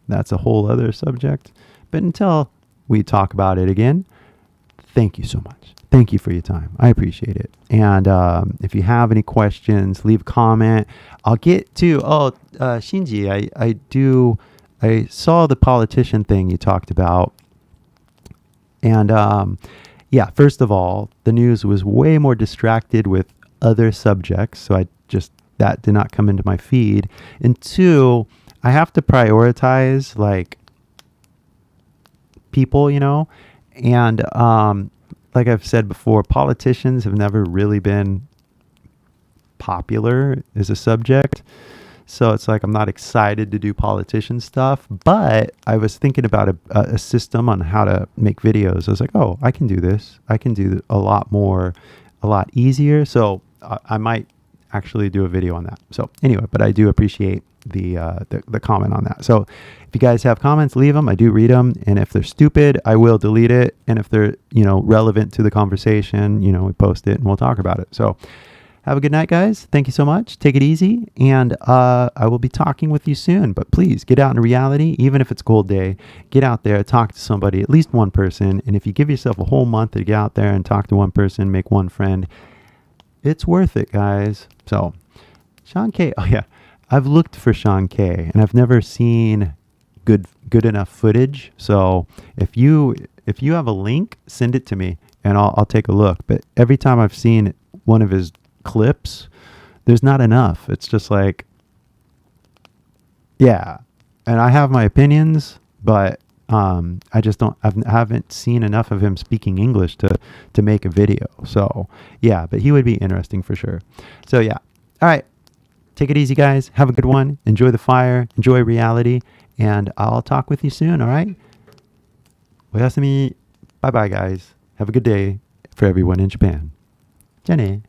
that's a whole other subject. But until we talk about it again, thank you so much. Thank you for your time. I appreciate it. And if you have any questions, leave a comment. I'll get to, Shinji, I saw the politician thing you talked about. And yeah, first of all, the news was way more distracted with other subjects. So that did not come into my feed. And two, I have to prioritize like people, and like I've said before, politicians have never really been popular as a subject. So it's like I'm not excited to do politician stuff, but I was thinking about a system on how to make videos. I was like, oh, I can do this. I can do a lot more, a lot easier. So I might actually do a video on that. So anyway, but I do appreciate the comment on that. So if you guys have comments, leave them. I do read them. And if they're stupid, I will delete it. And if they're, relevant to the conversation, we post it and we'll talk about it. So have a good night, guys. Thank you so much. Take it easy. And I will be talking with you soon. But please get out in reality, even if it's cold day. Get out there, talk to somebody, at least one person. And if you give yourself a whole month to get out there and talk to one person, make one friend, it's worth it, guys. So Sean K. Oh, yeah. I've looked for Sean K. and I've never seen good enough footage. So if you have a link, send it to me and I'll take a look. But every time I've seen one of his clips, there's not enough. It's just like, yeah. And I have my opinions, but I just haven't seen enough of him speaking English to make a video. So yeah, but he would be interesting for sure. So yeah. All right. Take it easy, guys. Have a good one. Enjoy the fire. Enjoy reality. And I'll talk with you soon, all right? Oyasumi. Bye-bye, guys. Have a good day for everyone in Japan. じゃあね。